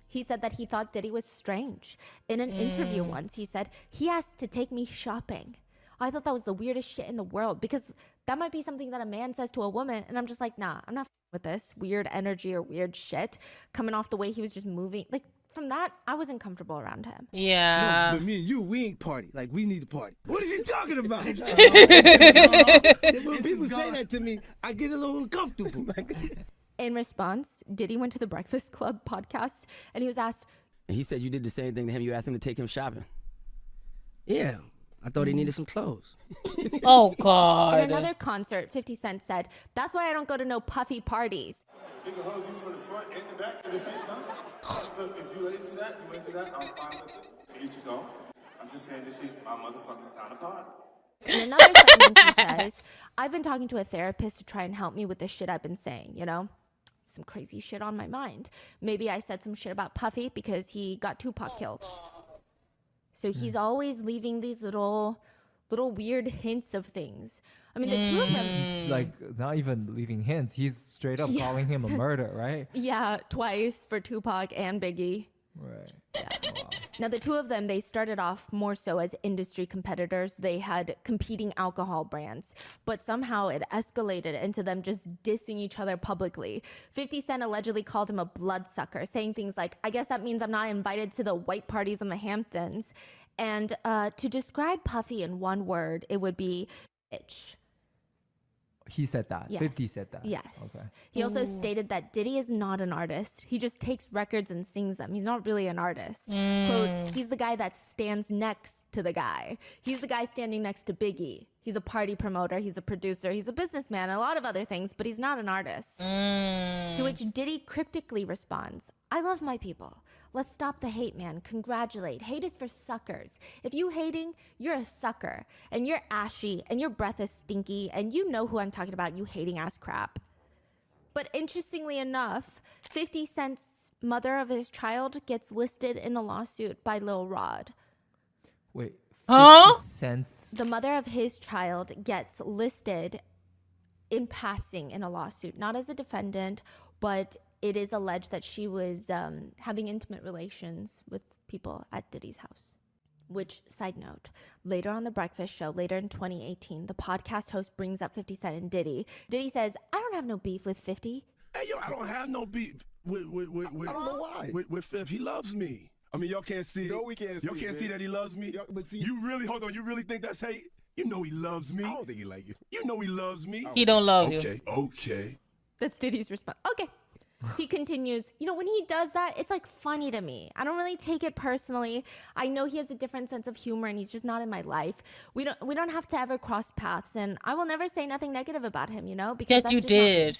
He said that he thought Diddy was strange. In an interview once, he said, he asked to take me shopping. I thought that was the weirdest shit in the world, because that might be something that a man says to a woman, and I'm just like, nah, I'm not with this weird energy or weird shit coming off the way he was just moving. Like, from that, I wasn't comfortable around him. Yeah. No, but me and you, we ain't party. Like, we need to party. What is he talking about? When people say that to me, I get a little uncomfortable. In response, Diddy went to the Breakfast Club podcast, and he was asked, and he said you did the same thing to him. You asked him to take him shopping. Yeah, I thought he needed some clothes. Oh, God. In another concert, 50 Cent said, that's why I don't go to no puffy parties. They can hug you from the front and the back at the same time. Look, if you into that, I'm fine with it. To each his own. I'm just saying this shit, my motherfucking kind of party. In another segment, he says, I've been talking to a therapist to try and help me with the shit I've been saying, you know? Some crazy shit on my mind. Maybe I said some shit about Puffy because he got Tupac killed. So he's always leaving these little weird hints of things. I mean, the two of them... Like, not even leaving hints. He's straight up calling him a murder, right? Yeah, twice for Tupac and Biggie. Right. Yeah. Wow. Now, the two of them, they started off more so as industry competitors. They had competing alcohol brands, but somehow it escalated into them just dissing each other publicly. 50 Cent allegedly called him a bloodsucker, saying things like, I guess that means I'm not invited to the white parties in the Hamptons. And to describe Puffy in one word, it would be bitch. He said that. Yes. 50 said that. Yes. Okay. He also stated that Diddy is not an artist. He just takes records and sings them. He's not really an artist. Quote, he's the guy that stands next to the guy. He's the guy standing next to Biggie. He's a party promoter. He's a producer. He's a businessman. A lot of other things, but he's not an artist. To which Diddy cryptically responds, I love my people. Let's stop the hate, man. Congratulate. Hate is for suckers. If you hating, you're a sucker. And you're ashy. And your breath is stinky. And you know who I'm talking about, you hating ass crap. But interestingly enough, 50 Cent's mother of his child gets listed in a lawsuit by Lil Rod. Wait. 50 Cents. The mother of his child gets listed in passing in a lawsuit. Not as a defendant, but it is alleged that she was having intimate relations with people at Diddy's house. Which, side note, later on The Breakfast Show, later in 2018, the podcast host brings up 50 Cent and Diddy. Diddy says, I don't have no beef with 50. Hey, yo, I don't have no beef with I don't know why. With Fifth. He loves me. I mean, y'all can't see. No, we can't see. Y'all can't see that he loves me. But see, You really, hold on, you really think that's hate? You know he loves me. I don't think he like you. You know he loves me. He don't love you. Okay. That's Diddy's response. Okay. He continues, you know, when he does that, it's like funny to me. I don't really take it personally. I know he has a different sense of humor and he's just not in my life. We don't have to ever cross paths, and I will never say nothing negative about him, you know? Because Yes, that's you just not me. did.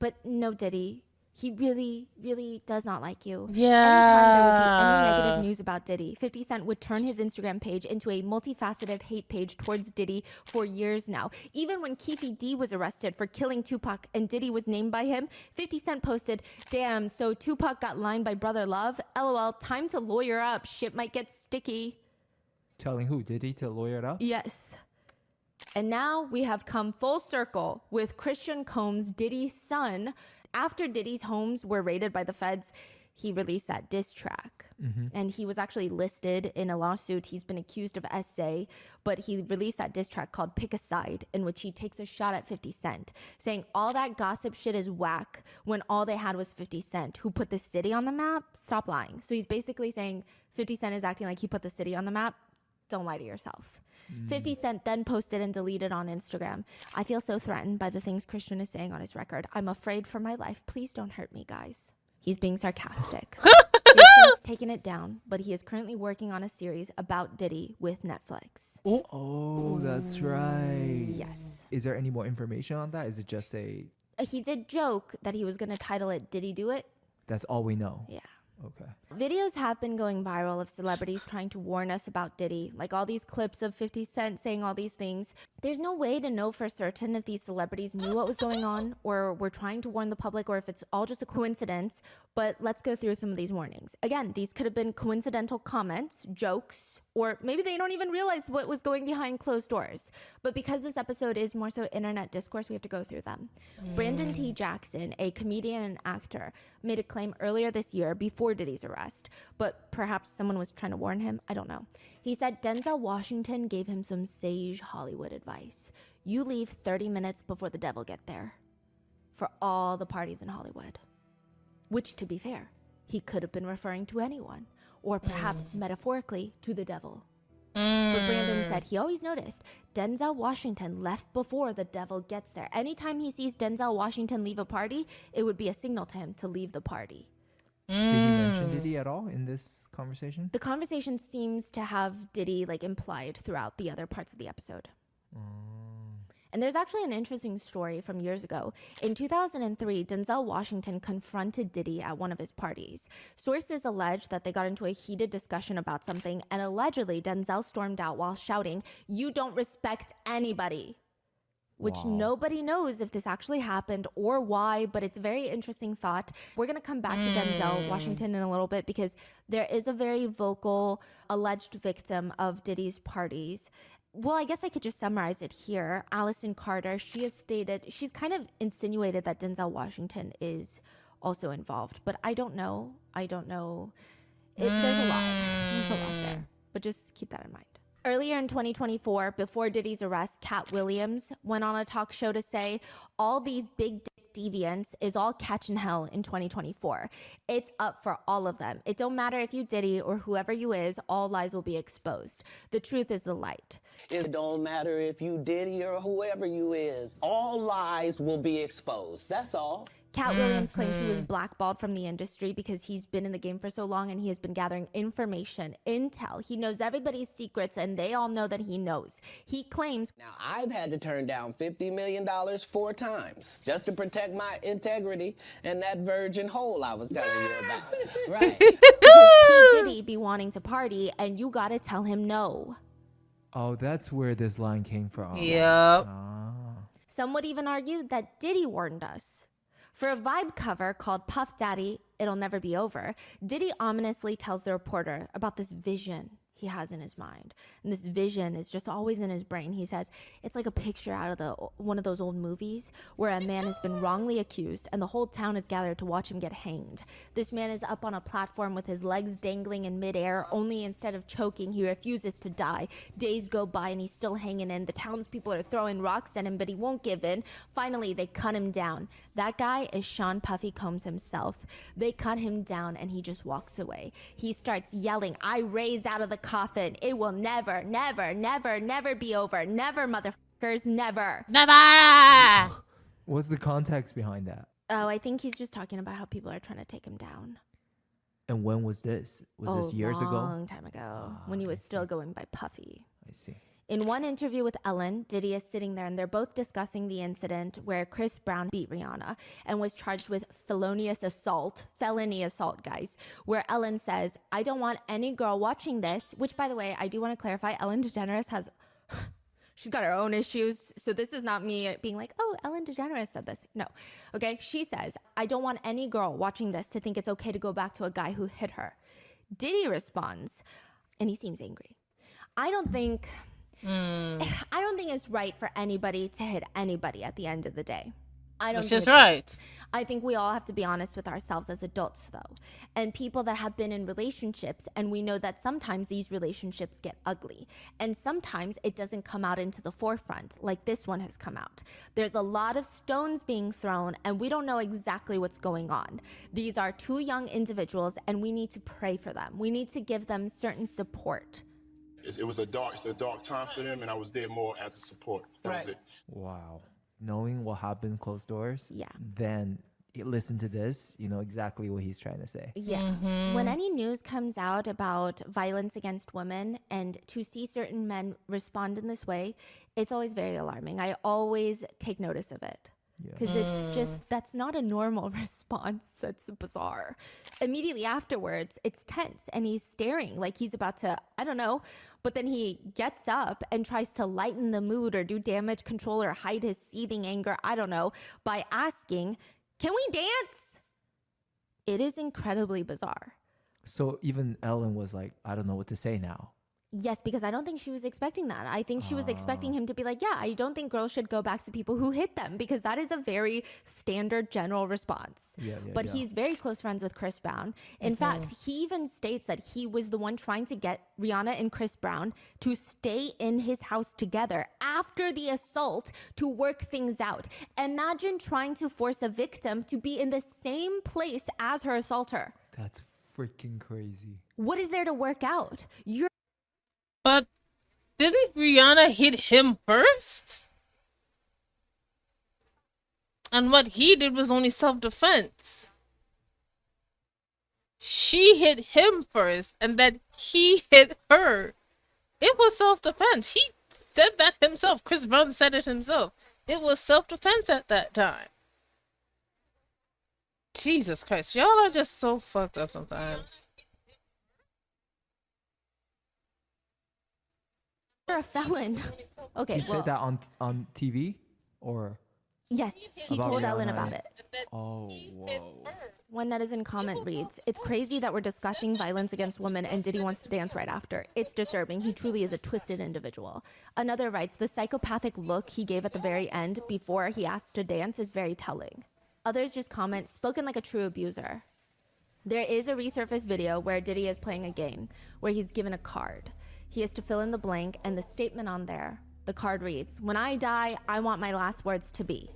But no, Diddy, he really, really does not like you. Yeah. Anytime there would be any negative news about Diddy, 50 Cent would turn his Instagram page into a multifaceted hate page towards Diddy for years now. Even when Keefe D was arrested for killing Tupac and Diddy was named by him, 50 Cent posted, damn, so Tupac got lined by Brother Love? LOL, time to lawyer up. Shit might get sticky. Telling who? Diddy to lawyer it up? Yes. And now we have come full circle with Christian Combs, Diddy's son. After Diddy's homes were raided by the feds, he released that diss track. And he was actually listed in a lawsuit. He's been accused of essay, but he released that diss track called Pick a Side, in which he takes a shot at 50 Cent, saying all that gossip shit is whack when all they had was 50 Cent, who put the city on the map. Stop lying. So he's basically saying 50 Cent is acting like he put the city on the map. Don't lie to yourself. 50 Cent then posted and deleted on Instagram. I feel so threatened by the things Christian is saying on his record. I'm afraid for my life. Please don't hurt me, guys. He's being sarcastic. He has since taken it down, but he is currently working on a series about Diddy with Netflix. Oh, that's right. Yes. Is there any more information on that? Is it just a... He did joke that he was going to title it Did He Do It? That's all we know? Yeah. Okay. Videos have been going viral of celebrities trying to warn us about Diddy, like all these clips of 50 Cent saying all these things. There's no way to know for certain if these celebrities knew what was going on or were trying to warn the public or if it's all just a coincidence, but let's go through some of these warnings. Again, these could have been coincidental comments, jokes, or maybe they don't even realize what was going behind closed doors. But because this episode is more so internet discourse, we have to go through them. Brandon T. Jackson, a comedian and actor, made a claim earlier this year before Diddy's arrest, but perhaps someone was trying to warn him. I don't know. He said Denzel Washington gave him some sage Hollywood advice. You leave 30 minutes before the devil get there for all the parties in Hollywood. Which, to be fair, he could have been referring to anyone, or perhaps metaphorically to the devil. But Brandon said he always noticed Denzel Washington left before the devil gets there. Anytime he sees Denzel Washington leave a party, it would be a signal to him to leave the party. Did he mention Diddy at all in this conversation? The conversation seems to have Diddy like implied throughout the other parts of the episode. And there's actually an interesting story from years ago. In 2003, Denzel Washington confronted Diddy at one of his parties. Sources allege that they got into a heated discussion about something, and allegedly Denzel stormed out while shouting, "You don't respect anybody." Which nobody knows if this actually happened or why, but it's a very interesting thought. We're going to come back to Denzel Washington in a little bit because there is a very vocal alleged victim of Diddy's parties. Well, I guess I could just summarize it here. Allison Carter, she has stated, she's kind of insinuated that Denzel Washington is also involved, but I don't know. There's a lot. There's a lot there, but just keep that in mind. Earlier in 2024, before Diddy's arrest, Cat Williams went on a talk show to say all these big dick deviants is all catching hell in 2024. It's up for all of them. It don't matter if you Diddy or whoever you is, all lies will be exposed. The truth is the light. It don't matter if you Diddy or whoever you is, all lies will be exposed. That's all. Cat Williams claimed he was blackballed from the industry because he's been in the game for so long and he has been gathering information, intel. He knows everybody's secrets and they all know that he knows. He claims, now I've had to turn down $50 million 4 times just to protect my integrity and that virgin hole I was telling you about. Right. because P. Diddy be wanting to party and you gotta tell him no. Oh, that's where this line came from. Yep. Some would even argue that Diddy warned us. For a Vibe cover called Puff Daddy, It'll Never Be Over, Diddy ominously tells the reporter about this vision he has in his mind. And this vision is just always in his brain. He says it's like a picture out of one of those old movies where a man has been wrongly accused and the whole town is gathered to watch him get hanged. This man is up on a platform with his legs dangling in midair, only instead of choking, he refuses to die. Days go by and he's still hanging in. The townspeople are throwing rocks at him, but he won't give in. Finally, they cut him down. That guy is Sean Puffy Combs himself. They cut him down and he just walks away. He starts yelling, I raise out of the coffin. It will never, never, never, never be over. Never, motherfuckers, never. Never! What's the context behind that? Oh, I think he's just talking about how people are trying to take him down. And when was this? Was this years ago? A long time ago, when he was still going by Puffy. I see. In one interview with Ellen, Diddy is sitting there and they're both discussing the incident where Chris Brown beat Rihanna and was charged with felony assault, guys, where Ellen says, I don't want any girl watching this, which, by the way, I do want to clarify, Ellen DeGeneres has... She's got her own issues, so this is not me being like, oh, Ellen DeGeneres said this. No, okay? She says, I don't want any girl watching this to think it's okay to go back to a guy who hit her. Diddy responds, and he seems angry. I don't think it's right for anybody to hit anybody at the end of the day. I don't Which think is it's right. I think we all have to be honest with ourselves as adults, though. And people that have been in relationships, and we know that sometimes these relationships get ugly. And sometimes it doesn't come out into the forefront, like this one has come out. There's a lot of stones being thrown, and we don't know exactly what's going on. These are two young individuals, and we need to pray for them. We need to give them certain support. It was a dark time for them, and I was there more as a support. That was it. Wow. Knowing what happened closed doors, yeah. Then listen to this, you know exactly what he's trying to say. Yeah. When any news comes out about violence against women and to see certain men respond in this way, it's always very alarming. I always take notice of it. Because it's just, that's not a normal response. That's bizarre. Immediately afterwards, it's tense and he's staring like he's about to, I don't know, but then he gets up and tries to lighten the mood or do damage control or hide his seething anger, I don't know, by asking, "Can we dance?" It is incredibly bizarre. So even Ellen was like, I don't know what to say now. Yes, because I don't think she was expecting that. I think she was expecting him to be like, yeah, I don't think girls should go back to people who hit them, because that is a very standard general response. But he's very close friends with Chris Brown. In fact, he even states that he was the one trying to get Rihanna and Chris Brown to stay in his house together after the assault to work things out. Imagine trying to force a victim to be in the same place as her assaulter. That's freaking crazy. What is there to work out? But didn't Rihanna hit him first? And what he did was only self-defense. She hit him first, and then he hit her. It was self-defense. He said that himself. Chris Brown said it himself. It was self-defense at that time. Jesus Christ. Y'all are just so fucked up sometimes. You're a felon. Okay, He said that on TV? Or? Yes, he told Ellen about it. Oh, whoa. One netizen comment reads, "It's crazy that we're discussing violence against women and Diddy wants to dance right after. It's disturbing. He truly is a twisted individual." Another writes, "The psychopathic look he gave at the very end before he asked to dance is very telling." Others just comment, "Spoken like a true abuser." There is a resurfaced video where Diddy is playing a game where he's given a card. He has to fill in the blank, and the statement on there, the card reads, "When I die, I want my last words to be."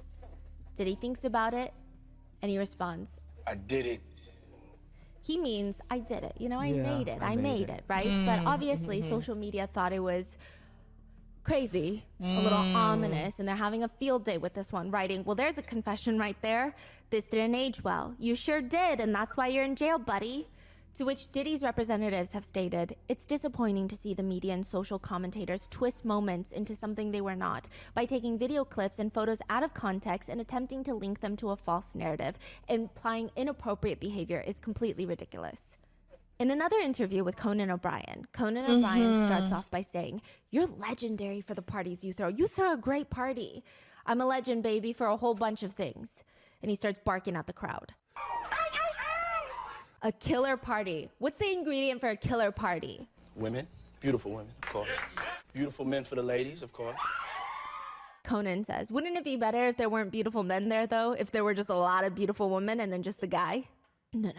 Diddy thinks about it, and he responds, I did it. He means, I did it. You know, I Yeah, made it. I I made made it. it, right? But obviously, social media thought it was crazy, a little ominous, and they're having a field day with this one, writing, "Well, there's a confession right there. This didn't age well. You sure did, and that's why you're in jail, buddy." To which Diddy's representatives have stated, "It's disappointing to see the media and social commentators twist moments into something they were not by taking video clips and photos out of context and attempting to link them to a false narrative. Implying inappropriate behavior is completely ridiculous." In another interview with Conan O'Brien, starts off by saying, "You're legendary for the parties you throw. You throw a great party. I'm a legend, baby, for a whole bunch of things." And he starts barking at the crowd. A killer party. What's the ingredient for a killer party? Women, beautiful women, of course. Beautiful men for the ladies, of course. Conan says, "Wouldn't it be better if there weren't beautiful men there, though? If there were just a lot of beautiful women and then just the guy?" No.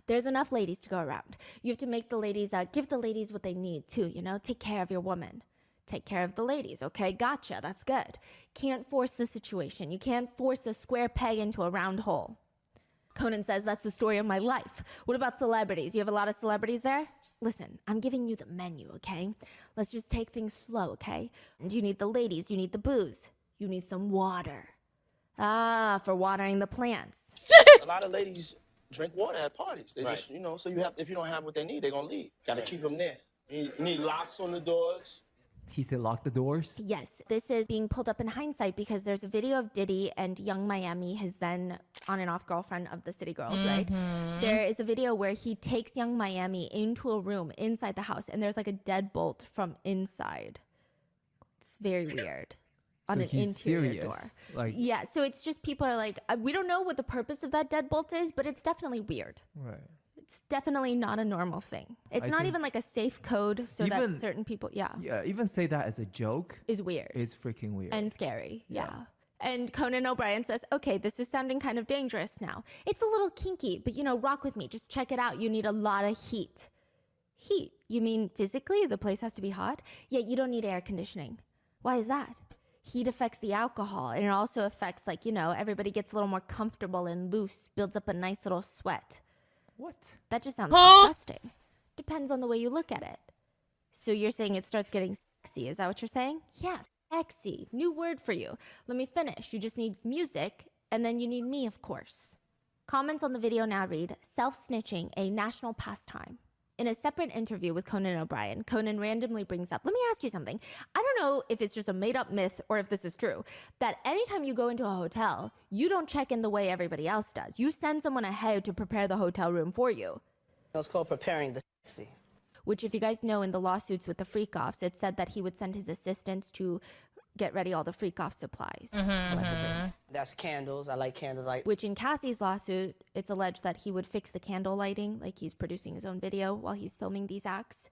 There's enough ladies to go around. You have to make the ladies, give the ladies what they need, too, you know? Take care of your woman. Take care of the ladies, okay? Gotcha, that's good. Can't force the situation. You can't force a square peg into a round hole. Conan says, "That's the story of my life. What about celebrities? You have a lot of celebrities there? Listen, I'm giving you the menu, okay? Let's just take things slow, okay? And you need the ladies, you need the booze, you need some water. For watering the plants." A lot of ladies drink water at parties. They just, so if you don't have what they need, they're going to leave. Got to keep them there. You need locks on the doors. He said lock the doors? Yes, this is being pulled up in hindsight because there's a video of Diddy and Young Miami, his then on and off girlfriend of the City Girls, right? There is a video where he takes Young Miami into a room inside the house, and there's like a deadbolt from inside. It's very weird. On So an he's interior door. serious, like- Yeah, so it's just people are like, we don't know what the purpose of that deadbolt is, but it's definitely weird. Right. It's definitely not a normal thing. It's I not think- even like a safe code so that Even- certain people, Yeah, even say that as a joke is weird. is freaking weird. And scary, yeah. And Conan O'Brien says, okay, this is sounding kind of dangerous now. It's a little kinky, but rock with me. Just check it out. You need a lot of heat. Heat? You mean physically? The place has to be hot? Yeah, you don't need air conditioning. Why is that? Heat affects the alcohol, and it also affects, everybody gets a little more comfortable and loose, builds up a nice little sweat. What? That just sounds disgusting. Depends on the way you look at it. So you're saying it starts getting sexy, is that what you're saying? Yes, sexy. New word for you. Let me finish. You just need music, and then you need me, of course. Comments on the video now read, self-snitching, a national pastime. In a separate interview with Conan O'Brien, Conan randomly brings up, let me ask you something. I don't know if it's just a made-up myth or if this is true, that anytime you go into a hotel, you don't check in the way everybody else does. You send someone ahead to prepare the hotel room for you. It's called preparing the sexy. Which, if you guys know, in the lawsuits with the freak-offs, it said that he would send his assistants to get ready all the freak-off supplies, allegedly. That's candles. I like candles. Which in Cassie's lawsuit, it's alleged that he would fix the candle lighting, like he's producing his own video while he's filming these acts.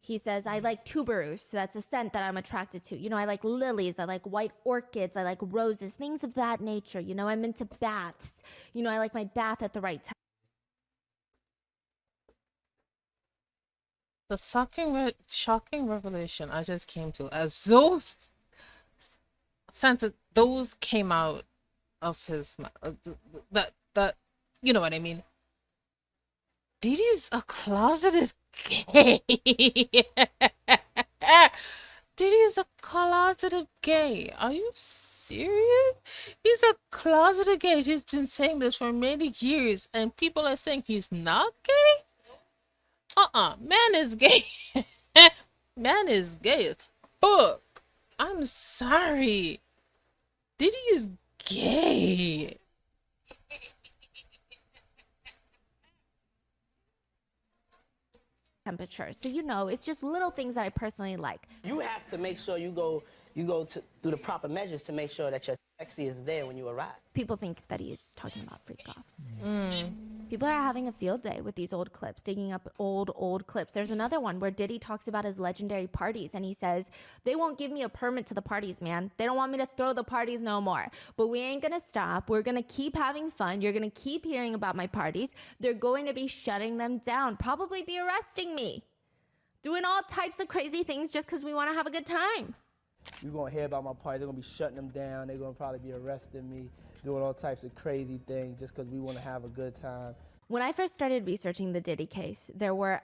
He says, I like tuberose, that's a scent that I'm attracted to. I like lilies, I like white orchids, I like roses, things of that nature. I'm into baths. I like my bath at the right time. The shocking revelation I just came to, as those those came out of his mouth, that you know what I mean. Diddy's a closeted gay. Diddy is a closeted gay. Are you serious? He's a closeted gay. He's been saying this for many years, and people are saying he's not gay. Man is gay. Man is gay as fuck. I'm sorry. Diddy is gay. Temperature. So it's just little things that I personally like. You have to make sure you go through the proper measures to make sure that your sexy is there when you arrive. People think that he's talking about freak-offs. People are having a field day with these old clips, digging up old clips. There's another one where Diddy talks about his legendary parties, and he says, they won't give me a permit to the parties, man. They don't want me to throw the parties no more. But we ain't gonna stop. We're gonna keep having fun. You're gonna keep hearing about my parties. They're going to be shutting them down, probably be arresting me. Doing all types of crazy things just because we want to have a good time. You're going to hear about my party. They're going to be shutting them down. They're going to probably be arresting me, doing all types of crazy things just because we want to have a good time. When I first started researching the Diddy case, there were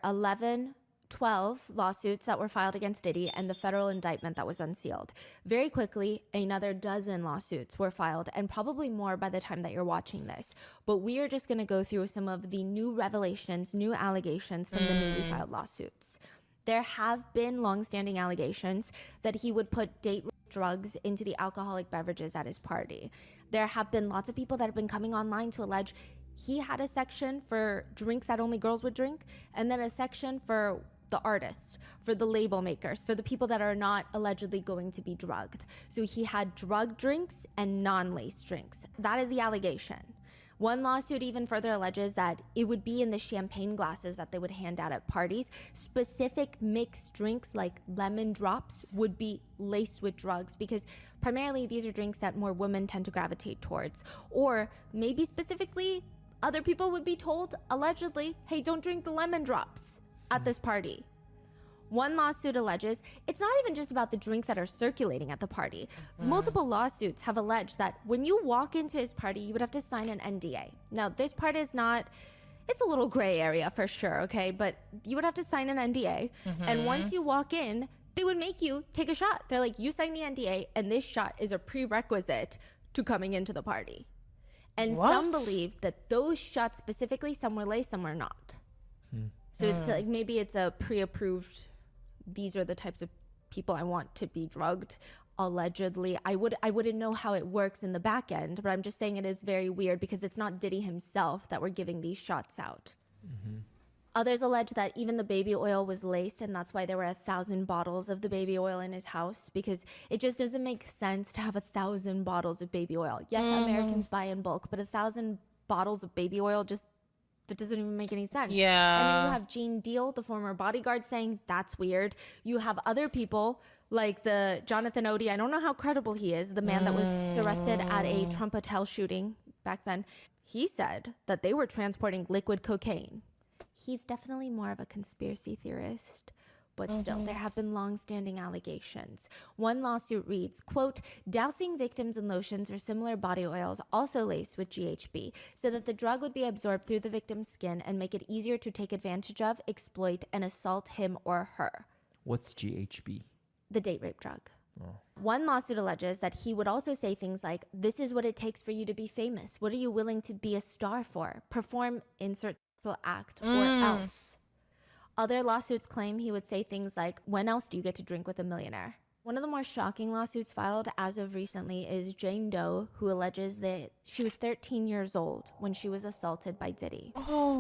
12 lawsuits that were filed against Diddy and the federal indictment that was unsealed. Very quickly, another dozen lawsuits were filed, and probably more by the time that you're watching this. But we are just going to go through some of the new revelations, new allegations from the newly filed lawsuits. There have been longstanding allegations that he would put date drugs into the alcoholic beverages at his party. There have been lots of people that have been coming online to allege he had a section for drinks that only girls would drink, and then a section for the artists, for the label makers, for the people that are not allegedly going to be drugged. So he had drug drinks and non-laced drinks. That is the allegation. One lawsuit even further alleges that it would be in the champagne glasses that they would hand out at parties. Specific mixed drinks like lemon drops would be laced with drugs, because primarily these are drinks that more women tend to gravitate towards. Or maybe specifically other people would be told, allegedly, hey, don't drink the lemon drops at this party. One lawsuit alleges it's not even just about the drinks that are circulating at the party. Multiple lawsuits have alleged that when you walk into his party, you would have to sign an NDA. Now, this part is not, it's a little gray area for sure, okay? But you would have to sign an NDA. And once you walk in, they would make you take a shot. They're like, you sign the NDA, and this shot is a prerequisite to coming into the party. And some believe that those shots specifically, some were laced, some were not. So it's like, maybe it's a pre-approved, these are the types of people I want to be drugged, allegedly. I wouldn't know how it works in the back end, but I'm just saying it is very weird because it's not Diddy himself that we're giving these shots out. Others allege that even the baby oil was laced, and that's why there were 1,000 bottles of the baby oil in his house, because it just doesn't make sense to have 1,000 bottles of baby oil. Yes, Americans buy in bulk, but 1,000 bottles of baby oil just, that doesn't even make any sense. Yeah. And then you have Gene Deal, the former bodyguard, saying that's weird. You have other people Like the Jonathan Odie, I don't know how credible he is, the man that was arrested at a Trump hotel shooting back then. He said that they were transporting liquid cocaine. He's definitely more of a conspiracy theorist. But still, there have been long-standing allegations. One lawsuit reads, quote, dousing victims in lotions or similar body oils also laced with GHB so that the drug would be absorbed through the victim's skin and make it easier to take advantage of, exploit, and assault him or her. What's GHB? The date rape drug. One lawsuit alleges that he would also say things like, this is what it takes for you to be famous. What are you willing to be a star for? Perform insert act or else. Other lawsuits claim he would say things like, when else do you get to drink with a millionaire? One of the more shocking lawsuits filed as of recently is Jane Doe, who alleges that she was 13 years old when she was assaulted by Diddy.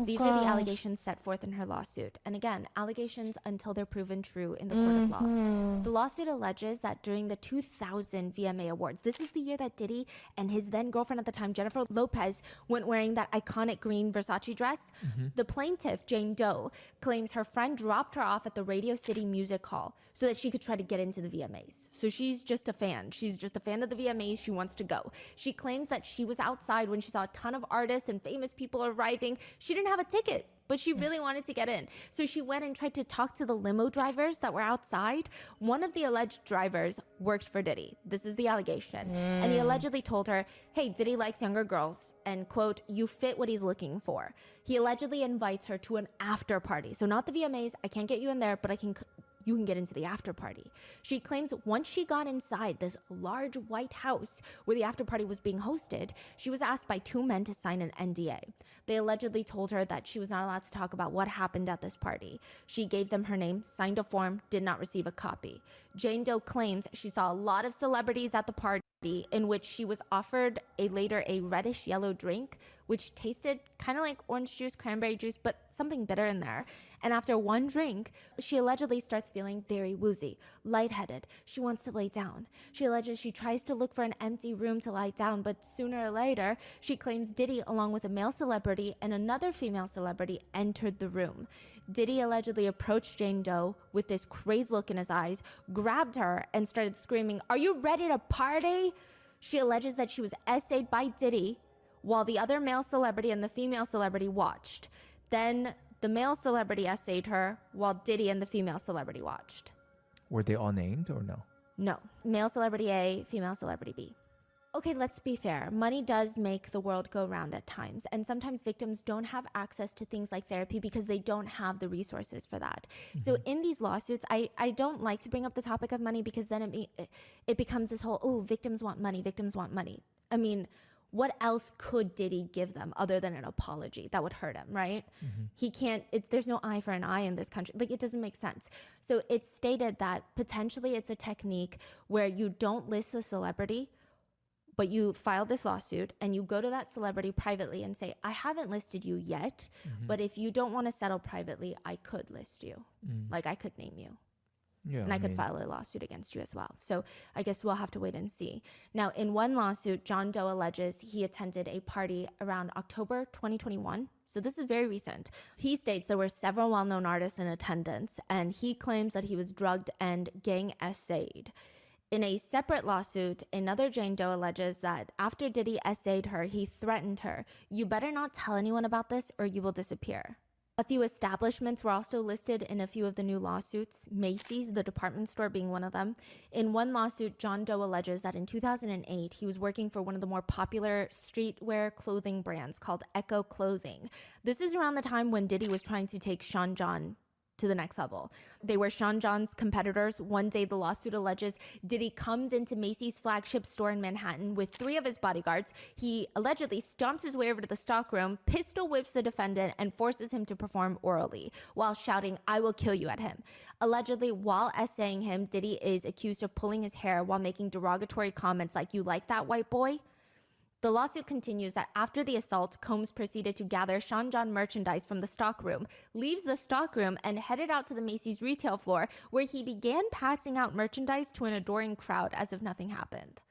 These are the allegations set forth in her lawsuit. And again, allegations until they're proven true in the court of law. The lawsuit alleges that during the 2000 VMA Awards, this is the year that Diddy and his then girlfriend at the time, Jennifer Lopez, went wearing that iconic green Versace dress. The plaintiff, Jane Doe, claims her friend dropped her off at the Radio City Music Hall so that she could try to get into the VMAs. So she's just a fan. She's just a fan of the VMAs. She wants to go. She claims that she was outside when she saw a ton of artists and famous people arriving. She didn't have a ticket, but she really wanted to get in. So she went and tried to talk to the limo drivers that were outside. One of the alleged drivers worked for Diddy. This is the allegation. And he allegedly told her, hey, Diddy likes younger girls, and quote, you fit what he's looking for. He allegedly invites her to an after party. So not the VMAs, I can't get you in there, but you can get into the after party. She claims once she got inside this large white house where the after party was being hosted, she was asked by two men to sign an NDA. They allegedly told her that she was not allowed to talk about what happened at this party. She gave them her name, signed a form, did not receive a copy. Jane Doe claims she saw a lot of celebrities at the party in which she was offered later a reddish yellow drink, which tasted kind of like orange juice, cranberry juice, but something bitter in there. And after one drink, she allegedly starts feeling very woozy, lightheaded. She wants to lay down. She alleges she tries to look for an empty room to lie down, but sooner or later, she claims Diddy, along with a male celebrity and another female celebrity, entered the room. Diddy allegedly approached Jane Doe with this crazed look in his eyes, grabbed her, and started screaming, "Are you ready to party?" She alleges that she was essayed by Diddy while the other male celebrity and the female celebrity watched. Then the male celebrity essayed her while Diddy and the female celebrity watched. Were they all named or no? No. Male celebrity A, female celebrity B. Okay, let's be fair. Money does make the world go round at times. And sometimes victims don't have access to things like therapy because they don't have the resources for that. So in these lawsuits, I don't like to bring up the topic of money because then it becomes this whole, oh, victims want money, victims want money. I mean, what else could Diddy give them other than an apology? That would hurt him, right? He can't, there's no eye for an eye in this country. Like, it doesn't make sense. So it's stated that potentially it's a technique where you don't list the celebrity, but you file this lawsuit and you go to that celebrity privately and say, I haven't listed you yet, but if you don't want to settle privately, I could list you. Like, I could name you. Yeah, and I could file a lawsuit against you as well. So I guess we'll have to wait and see. Now, in one lawsuit, John Doe alleges he attended a party around October 2021. So this is very recent. He states there were several well-known artists in attendance, and he claims that he was drugged and gang essayed. In a separate lawsuit, another Jane Doe alleges that after Diddy essayed her, he threatened her, "You better not tell anyone about this or you will disappear." A few establishments were also listed in a few of the new lawsuits, Macy's, the department store, being one of them. In one lawsuit, John Doe alleges that in 2008, he was working for one of the more popular streetwear clothing brands called Echo Clothing. This is around the time when Diddy was trying to take Sean John to the next level. They were Sean John's competitors. One day, the lawsuit alleges Diddy comes into Macy's flagship store in Manhattan with 3 of his bodyguards. He allegedly stomps his way over to the stockroom, pistol whips the defendant, and forces him to perform orally while shouting, "I will kill you" at him. Allegedly, while essaying him, Diddy is accused of pulling his hair while making derogatory comments like, "You like that, white boy?" The lawsuit continues that after the assault, Combs proceeded to gather Sean John merchandise from the stockroom, leaves the stockroom, and headed out to the Macy's retail floor, where he began passing out merchandise to an adoring crowd as if nothing happened.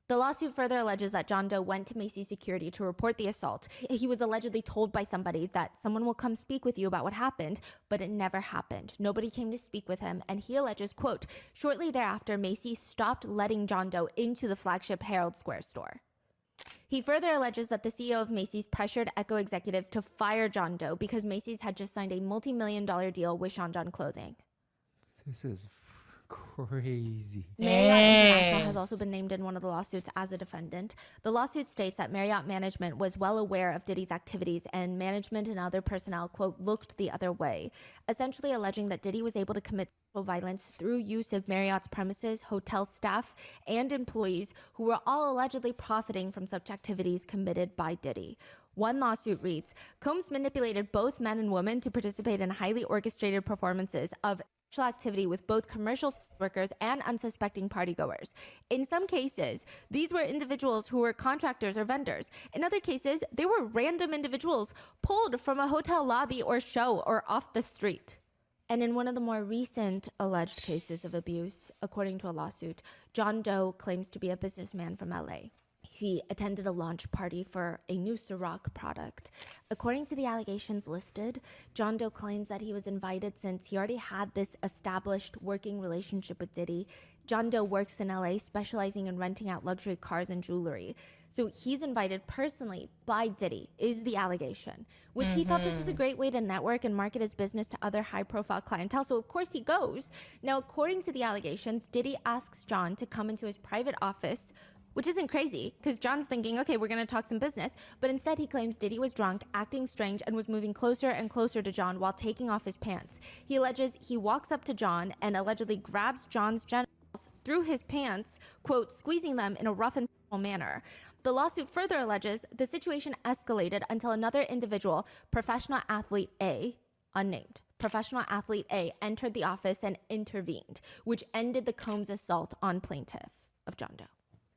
The lawsuit further alleges that John Doe went to Macy's security to report the assault. He was allegedly told by somebody that someone will come speak with you about what happened, but it never happened. Nobody came to speak with him, and he alleges, quote, shortly thereafter, Macy's stopped letting John Doe into the flagship Herald Square store. He further alleges that the CEO of Macy's pressured Echo executives to fire John Doe because Macy's had just signed a multi-million-dollar deal with Sean John Clothing. This is crazy. Marriott International has also been named in one of the lawsuits as a defendant. The lawsuit states that Marriott management was well aware of Diddy's activities and management and other personnel, quote, looked the other way, essentially alleging that Diddy was able to commit sexual violence through use of Marriott's premises, hotel staff, and employees who were all allegedly profiting from such activities committed by Diddy. One lawsuit reads, Combs manipulated both men and women to participate in highly orchestrated performances of sexual activity with both commercial workers and unsuspecting partygoers. In some cases, these were individuals who were contractors or vendors. In other cases, they were random individuals pulled from a hotel lobby or show or off the street. And in one of the more recent alleged cases of abuse, according to a lawsuit, John Doe claims to be a businessman from LA. He attended a launch party for a new Ciroc product. According to the allegations listed, John Doe claims that he was invited since he already had this established working relationship with Diddy. John Doe works in LA, specializing in renting out luxury cars and jewelry. So he's invited personally by Diddy, is the allegation, which he thought this is a great way to network and market his business to other high-profile clientele. So of course he goes. Now, according to the allegations, Diddy asks John to come into his private office, which isn't crazy, because John's thinking, okay, we're going to talk some business. But instead, he claims Diddy was drunk, acting strange, and was moving closer and closer to John while taking off his pants. He alleges he walks up to John and allegedly grabs John's genitals through his pants, quote, squeezing them in a rough and tumble manner. The lawsuit further alleges the situation escalated until another individual, professional athlete A, unnamed, professional athlete A, entered the office and intervened, which ended the Combs assault on plaintiff of John Doe.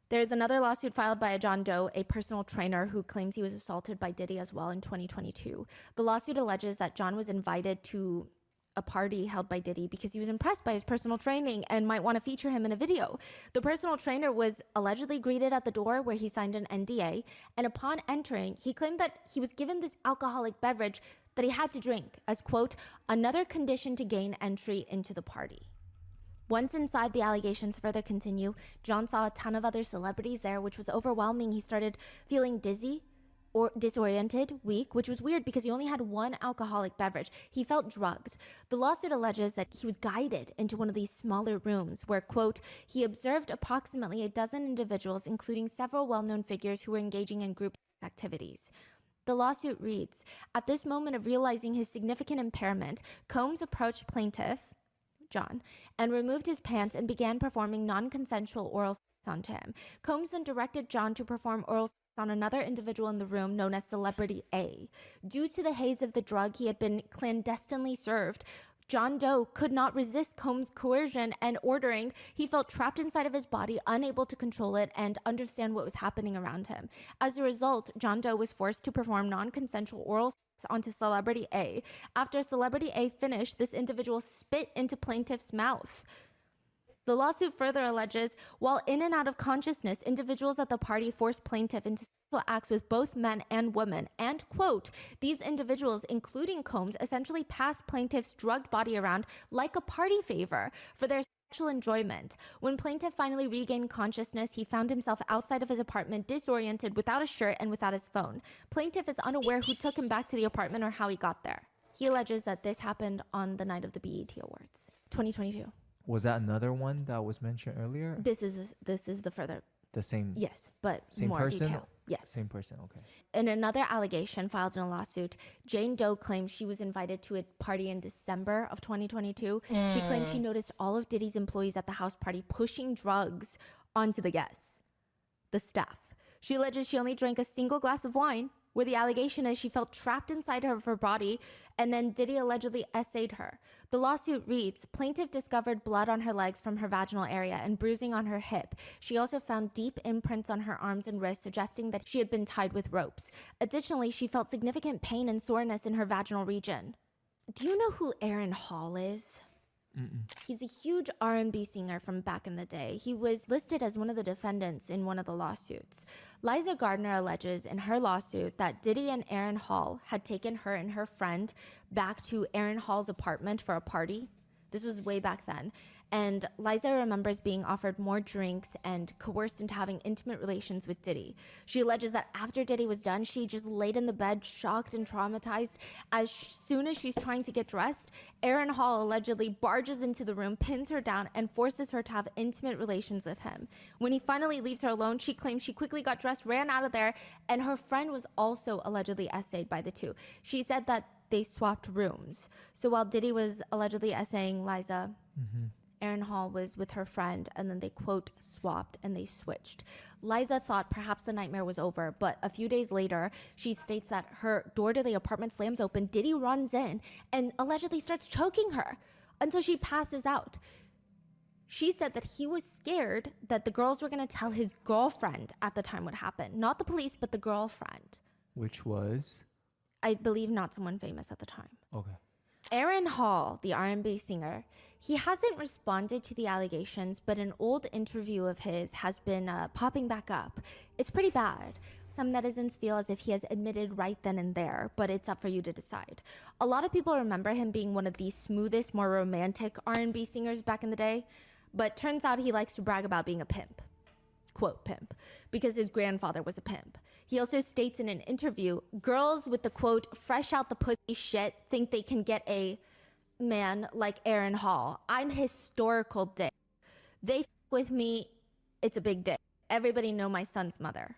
There's another lawsuit filed by a John Doe, a personal trainer who claims he was assaulted by Diddy as well in 2022. The lawsuit alleges that John was invited to a party held by Diddy because he was impressed by his personal training and might want to feature him in a video. The personal trainer was allegedly greeted at the door where he signed an NDA, and upon entering, he claimed that he was given this alcoholic beverage that he had to drink as, quote, another condition to gain entry into the party. Once inside, the allegations further continue. John saw a ton of other celebrities there, which was overwhelming. He started feeling dizzy or disoriented, weak, which was weird because he only had one alcoholic beverage. He felt drugged. The lawsuit alleges that he was guided into one of these smaller rooms where, quote, he observed approximately a dozen individuals, including several well-known figures who were engaging in group activities. The lawsuit reads, at this moment of realizing his significant impairment, Combs approached plaintiff, John, and removed his pants and began performing non-consensual oral sex onto him. Combs then directed John to perform oral sex on another individual in the room known as Celebrity A. Due to the haze of the drug he had been clandestinely served, John Doe could not resist Combs' coercion and ordering. He felt trapped inside of his body, unable to control it and understand what was happening around him. As a result, John Doe was forced to perform non-consensual oral sex onto Celebrity A. After Celebrity A finished, this individual spit into plaintiff's mouth. The lawsuit further alleges, while in and out of consciousness, individuals at the party forced plaintiff into sexual acts with both men and women, and, quote, these individuals, including Combs, essentially passed plaintiff's drugged body around like a party favor for their sexual enjoyment. When plaintiff finally regained consciousness, he found himself outside of his apartment, disoriented, without a shirt and without his phone. Plaintiff is unaware who took him back to the apartment or how he got there. He alleges that this happened on the night of the BET Awards, 2022. Was that another one that was mentioned earlier? This is the further. The same. Yes, but same more person? detail. Yes. Same person. Okay. In another allegation filed in a lawsuit, Jane Doe claims she was invited to a party in December of 2022. She claims she noticed all of Diddy's employees at the house party pushing drugs onto the guests, the staff. She alleges she only drank a single glass of wine, where the allegation is she felt trapped inside of her body, and then Diddy allegedly essayed her. The lawsuit reads, plaintiff discovered blood on her legs from her vaginal area and bruising on her hip. She also found deep imprints on her arms and wrists, suggesting that she had been tied with ropes. Additionally, she felt significant pain and soreness in her vaginal region. Do you know who Aaron Hall is? He's a huge R&B singer from back in the day. He was listed as one of the defendants in one of the lawsuits. Liza Gardner alleges in her lawsuit that Diddy and Aaron Hall had taken her and her friend back to Aaron Hall's apartment for a party. This was way back then. And Liza remembers being offered more drinks and coerced into having intimate relations with Diddy. She alleges that after Diddy was done, she just laid in the bed, shocked and traumatized. As soon as she's trying to get dressed, Aaron Hall allegedly barges into the room, pins her down, and forces her to have intimate relations with him. When he finally leaves her alone, she claims she quickly got dressed, ran out of there, and her friend was also allegedly essayed by the two. She said that they swapped rooms. So while Diddy was allegedly essaying Liza, Aaron Hall was with her friend, and then they, quote, swapped, and they switched. Liza thought perhaps the nightmare was over, but a few days later, she states that her door to the apartment slams open, Diddy runs in, and allegedly starts choking her until she passes out. She said that he was scared that the girls were going to tell his girlfriend at the time what happened. Not the police, but the girlfriend. Which was? I believe not someone famous at the time. Okay. Aaron Hall, the R&B singer, he hasn't responded to the allegations, but an old interview of his has been popping back up. It's pretty bad. Some netizens feel as if he has admitted right then and there, but it's up for you to decide. A lot of people remember him being one of the smoothest, more romantic R&B singers back in the day, but turns out he likes to brag about being a pimp. Quote, pimp, because his grandfather was a pimp. He also states in an interview, girls with the, quote, fresh out the pussy shit think they can get a man like Aaron Hall. I'm historical dick. They f with me, it's a big dick. Everybody know my son's mother.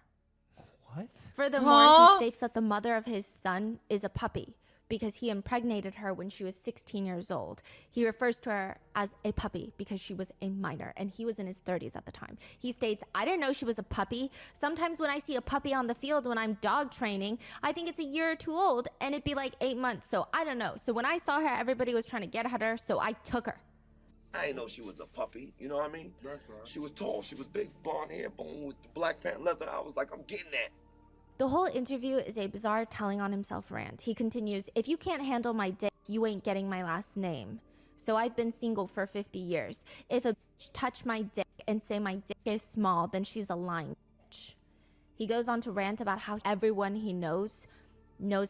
What? Furthermore, he states that the mother of his son is a puppy because he impregnated her when she was 16 years old. He refers to her as a puppy because she was a minor, and he was in his 30s at the time. He states, I didn't know she was a puppy. Sometimes when I see a puppy on the field when I'm dog training, I think it's a year or two old, and it'd be like 8 months, so I don't know. So when I saw her, everybody was trying to get at her, so I took her. I didn't know she was a puppy, you know what I mean? That's right. She was tall, she was big, blonde hair, bone with the black pant leather. I was like, I'm getting that. The whole interview is a bizarre telling on himself rant. He continues, if you can't handle my dick, you ain't getting my last name. So I've been single for 50 years. If a bitch touch my dick and say my dick is small, then she's a lying bitch. He goes on to rant about how everyone he knows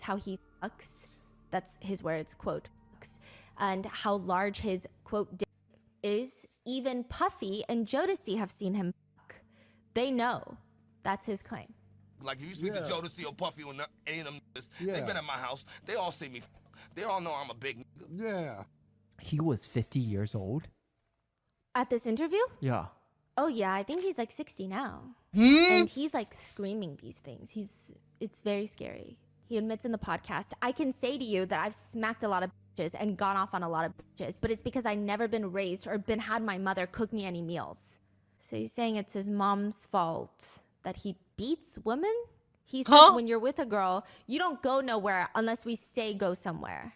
how he fucks. That's his words, quote, fucks. And how large his, quote, dick is. Even Puffy and Jodeci have seen him fuck. They know. That's his claim. Like, if you speak to Jodeci or Puffy or any of them niggas, they been at my house. They all see me. They all know I'm a big nigga. Yeah. He was 50 years old? At this interview? Yeah. Oh, yeah. I think he's like 60 now. And he's like screaming these things. It's very scary. He admits in the podcast, I can say to you that I've smacked a lot of bitches and gone off on a lot of bitches, but it's because I've never been raised or had my mother cook me any meals. So he's saying it's his mom's fault that he beats women? He says when you're with a girl, you don't go nowhere unless we say go somewhere.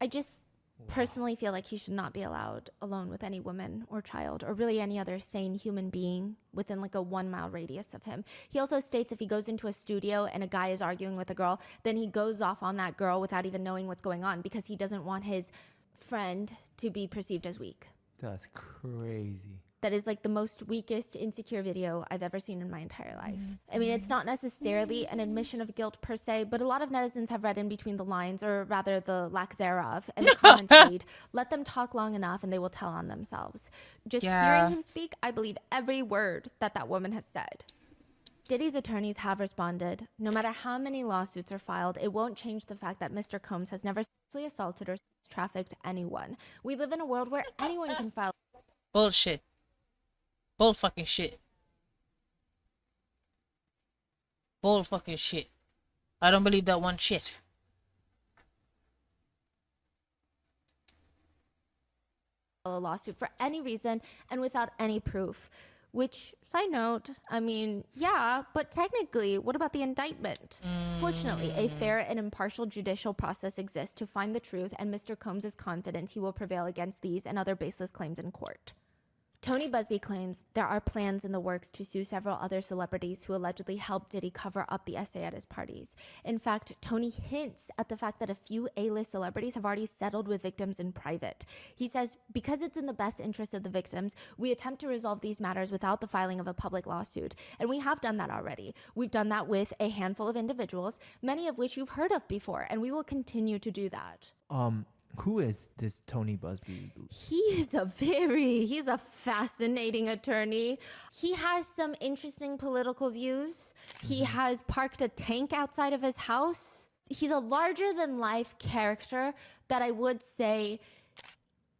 I just personally feel like he should not be allowed alone with any woman or child or really any other sane human being within like a 1 mile radius of him. He also states if he goes into a studio and a guy is arguing with a girl, then he goes off on that girl without even knowing what's going on because he doesn't want his friend to be perceived as weak. That's crazy. That is like the most weakest insecure video I've ever seen in my entire life. I mean, it's not necessarily an admission of guilt per se, but a lot of netizens have read in between the lines, or rather the lack thereof, and the comments read, let them talk long enough and they will tell on themselves. Just hearing him speak, I believe every word that woman has said. Diddy's attorneys have responded. No matter how many lawsuits are filed, it won't change the fact that Mr. Combs has never sexually assaulted or trafficked anyone. We live in a world where anyone can file. Bullshit. Bull fucking shit. Bull fucking shit. I don't believe that one shit. A lawsuit for any reason and without any proof. Which, side note, I mean, yeah, but technically, what about the indictment? Fortunately, a fair and impartial judicial process exists to find the truth, and Mr. Combs is confident he will prevail against these and other baseless claims in court. Tony Busby claims there are plans in the works to sue several other celebrities who allegedly helped Diddy cover up the essay at his parties. In fact, Tony hints at the fact that a few A-list celebrities have already settled with victims in private. He says, because it's in the best interest of the victims, we attempt to resolve these matters without the filing of a public lawsuit. And we have done that already. We've done that with a handful of individuals, many of which you've heard of before, and we will continue to do that. Who is this Tony Busby? He's a fascinating attorney. He has some interesting political views. He has parked a tank outside of his house. He's a larger than life character that I would say,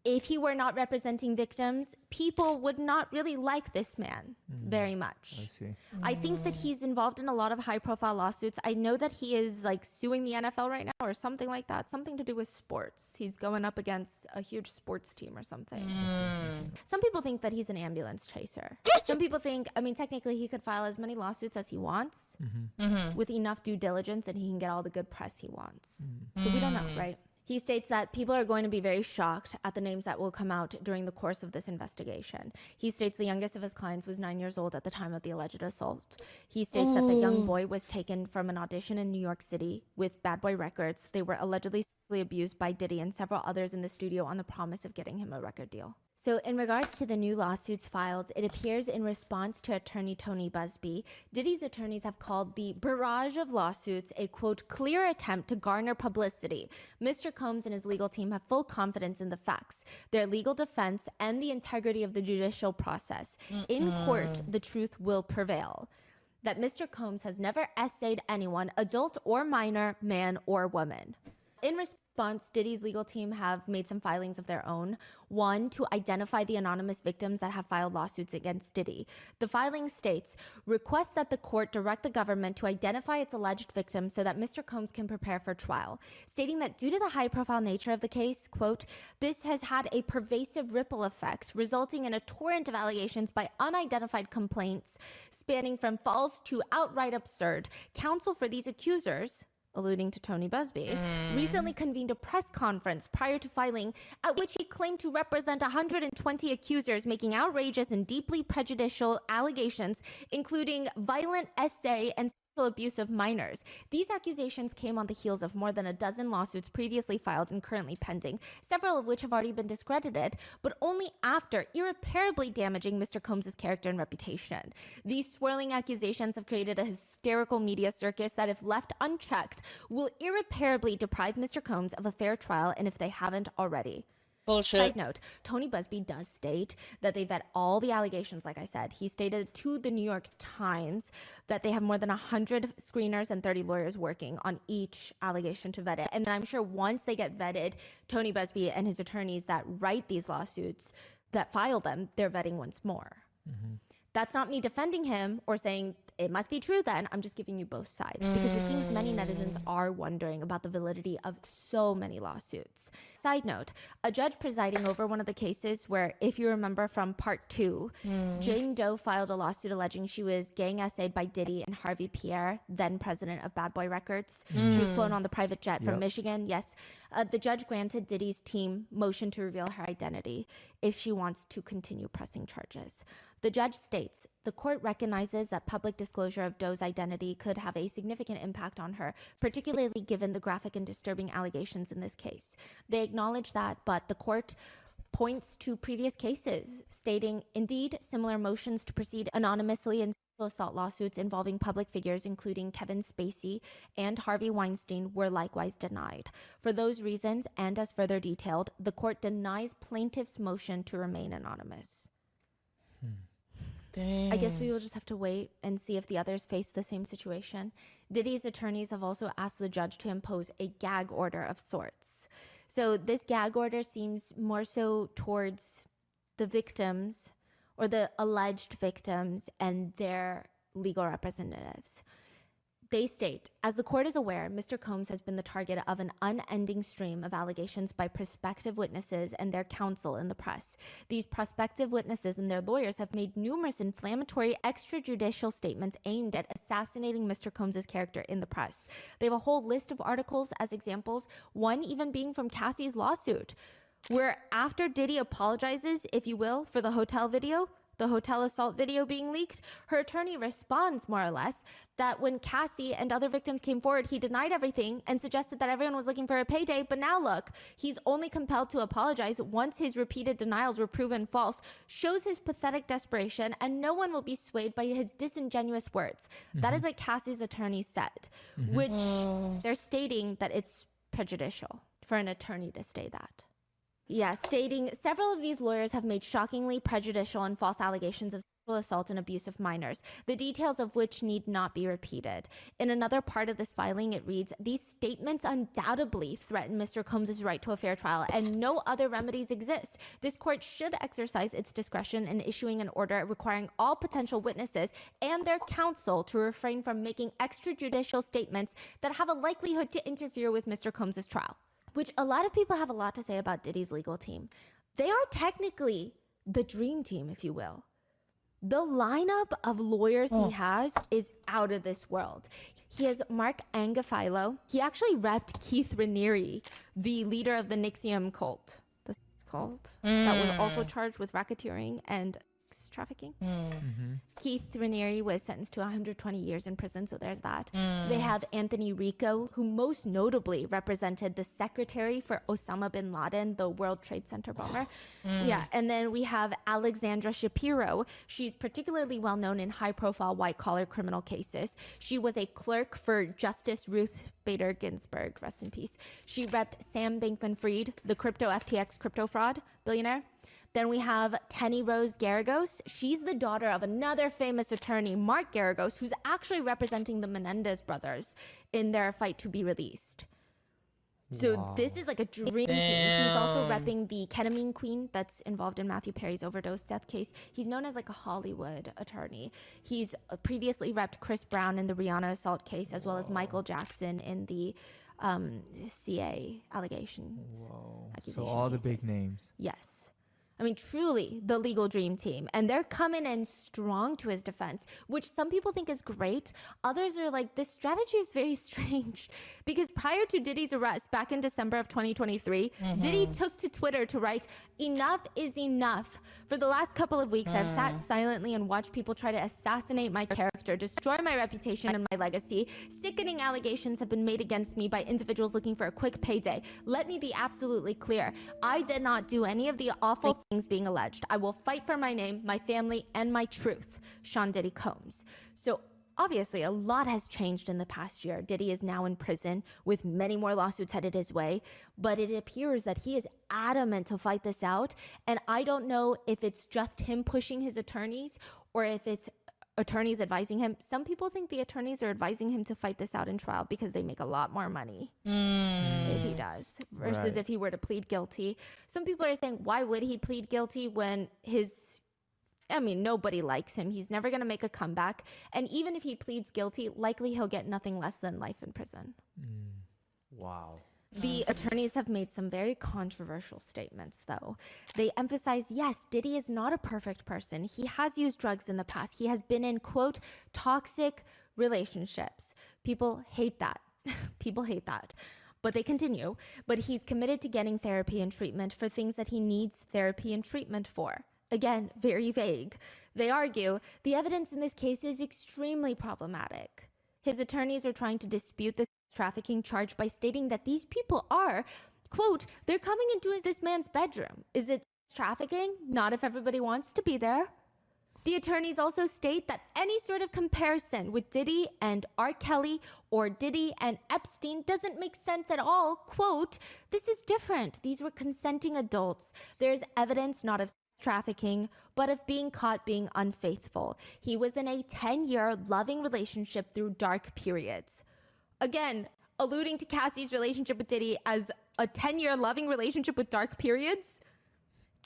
if he were not representing victims, people would not really like this man very much. I see. I think that he's involved in a lot of high profile lawsuits. I know that he is like suing the NFL right now or something like that, something to do with sports. He's going up against a huge sports team or something. Some people think that he's an ambulance chaser. Some people think, I mean, technically he could file as many lawsuits as he wants with enough due diligence and he can get all the good press he wants. So we don't know, right? He states that people are going to be very shocked at the names that will come out during the course of this investigation. He states the youngest of his clients was 9 years old at the time of the alleged assault. He states that the young boy was taken from an audition in New York City with Bad Boy Records. They were allegedly sexually abused by Diddy and several others in the studio on the promise of getting him a record deal. So in regards to the new lawsuits filed, it appears in response to attorney Tony Busby, Diddy's attorneys have called the barrage of lawsuits a, quote, clear attempt to garner publicity. Mr. Combs and his legal team have full confidence in the facts, their legal defense, and the integrity of the judicial process. In court, the truth will prevail. That Mr. Combs has never essayed anyone, adult or minor, man or woman. In response, Diddy's legal team have made some filings of their own. One, to identify the anonymous victims that have filed lawsuits against Diddy. The filing states, requests that the court direct the government to identify its alleged victims so that Mr. Combs can prepare for trial, stating that due to the high-profile nature of the case, quote, this has had a pervasive ripple effect, resulting in a torrent of allegations by unidentified complaints spanning from false to outright absurd. Counsel for these accusers, alluding to Tony Busby, recently convened a press conference prior to filing at which he claimed to represent 120 accusers making outrageous and deeply prejudicial allegations, including violent essay and sexual abuse of minors. These accusations came on the heels of more than a dozen lawsuits previously filed and currently pending, several of which have already been discredited, but only after irreparably damaging Mr. Combs' character and reputation. These swirling accusations have created a hysterical media circus that, if left unchecked, will irreparably deprive Mr. Combs of a fair trial, and if they haven't already. Bullshit. Side note, Tony Busby does state that they vet all the allegations, like I said. He stated to the New York Times that they have more than 100 screeners and 30 lawyers working on each allegation to vet it. And I'm sure once they get vetted, Tony Busby and his attorneys that write these lawsuits, that file them, they're vetting once more. That's not me defending him or saying it must be true then. I'm just giving you both sides because it seems many netizens are wondering about the validity of so many lawsuits. Side note, a judge presiding over one of the cases where, if you remember from part 2, Jane Doe filed a lawsuit alleging she was gang essayed by Diddy and Harvey Pierre, then president of Bad Boy Records. She was flown on the private jet from Michigan. Yes. The judge granted Diddy's team motion to reveal her identity if she wants to continue pressing charges. The judge states, the court recognizes that public disclosure of Doe's identity could have a significant impact on her, particularly given the graphic and disturbing allegations in this case. They acknowledge that, but the court points to previous cases, stating, indeed, similar motions to proceed anonymously in sexual assault lawsuits involving public figures, including Kevin Spacey and Harvey Weinstein, were likewise denied. For those reasons, and as further detailed, the court denies plaintiff's motion to remain anonymous. Dang. I guess we will just have to wait and see if the others face the same situation. Diddy's attorneys have also asked the judge to impose a gag order of sorts. So this gag order seems more so towards the victims or the alleged victims and their legal representatives. They state, as the court is aware, Mr. Combs has been the target of an unending stream of allegations by prospective witnesses and their counsel in the press. These prospective witnesses and their lawyers have made numerous inflammatory extrajudicial statements aimed at assassinating Mr. Combs' character in the press. They have a whole list of articles as examples, one even being from Cassie's lawsuit, where after Diddy apologizes, if you will, for the hotel video, the hotel assault video being leaked, her attorney responds more or less that when Cassie and other victims came forward, he denied everything and suggested that everyone was looking for a payday. But now look, he's only compelled to apologize once his repeated denials were proven false, shows his pathetic desperation, and no one will be swayed by his disingenuous words. That is what Cassie's attorney said, which they're stating that it's prejudicial for an attorney to say that. Yeah, stating several of these lawyers have made shockingly prejudicial and false allegations of sexual assault and abuse of minors, the details of which need not be repeated. In another part of this filing, it reads, these statements undoubtedly threaten Mr. Combs' right to a fair trial, and no other remedies exist. This court should exercise its discretion in issuing an order requiring all potential witnesses and their counsel to refrain from making extrajudicial statements that have a likelihood to interfere with Mr. Combs' trial. Which a lot of people have a lot to say about Diddy's legal team. They are technically the dream team, if you will. The lineup of lawyers he has is out of this world. He has Mark Angafilo. He actually repped Keith Raniere, the leader of the Nixium cult. The cult that was also charged with racketeering and trafficking. Keith Raniere was sentenced to 120 years in prison, so there's that. They have Anthony Rico, who most notably represented the secretary for Osama bin Laden, the World Trade Center bomber. Yeah, and then we have Alexandra Shapiro. She's particularly well known in high-profile white-collar criminal cases. She was a clerk for Justice Ruth Bader Ginsburg, rest in peace. She repped Sam Bankman-Fried, the crypto FTX crypto fraud billionaire. Then we have Tenny Rose Garagos. She's the daughter of another famous attorney, Mark Garagos, who's actually representing the Menendez brothers in their fight to be released. So this is like a dream team. He's also repping the ketamine queen that's involved in Matthew Perry's overdose death case. He's known as like a Hollywood attorney. He's previously repped Chris Brown in the Rihanna assault case, as well as Michael Jackson in the CA allegations. So all the big names. Yes. I mean, truly the legal dream team. And they're coming in strong to his defense, which some people think is great. Others are like, this strategy is very strange. Because prior to Diddy's arrest back in December of 2023, Diddy took to Twitter to write, enough is enough. For the last couple of weeks, I've sat silently and watched people try to assassinate my character, destroy my reputation and my legacy. Sickening allegations have been made against me by individuals looking for a quick payday. Let me be absolutely clear. I did not do any of the awful things being alleged. I will fight for my name, my family, and my truth. Sean Diddy Combs. So obviously a lot has changed in the past year. Diddy is now in prison with many more lawsuits headed his way, but it appears that he is adamant to fight this out. And I don't know if it's just him pushing his attorneys or if it's attorneys advising him. Some people think the attorneys are advising him to fight this out in trial because they make a lot more money if he does versus if he were to plead guilty. Some people are saying, why would he plead guilty when nobody likes him. He's never going to make a comeback. And even if he pleads guilty, likely he'll get nothing less than life in prison. Wow. The attorneys have made some very controversial statements, though. They emphasize, yes, Diddy is not a perfect person. He has used drugs in the past. He has been in, quote, toxic relationships. People hate that. People hate that. But they continue. But he's committed to getting therapy and treatment for things that he needs therapy and treatment for. Again, very vague. They argue the evidence in this case is extremely problematic. His attorneys are trying to dispute this trafficking charge by stating that these people are, quote, they're coming into this man's bedroom. Is it trafficking? Not if everybody wants to be there. The attorneys also state that any sort of comparison with Diddy and R. Kelly or Diddy and Epstein doesn't make sense at all. Quote, this is different. These were consenting adults. There's evidence not of trafficking, but of being caught being unfaithful. He was in a 10-year loving relationship through dark periods. Again, alluding to Cassie's relationship with Diddy as a 10-year loving relationship with dark periods.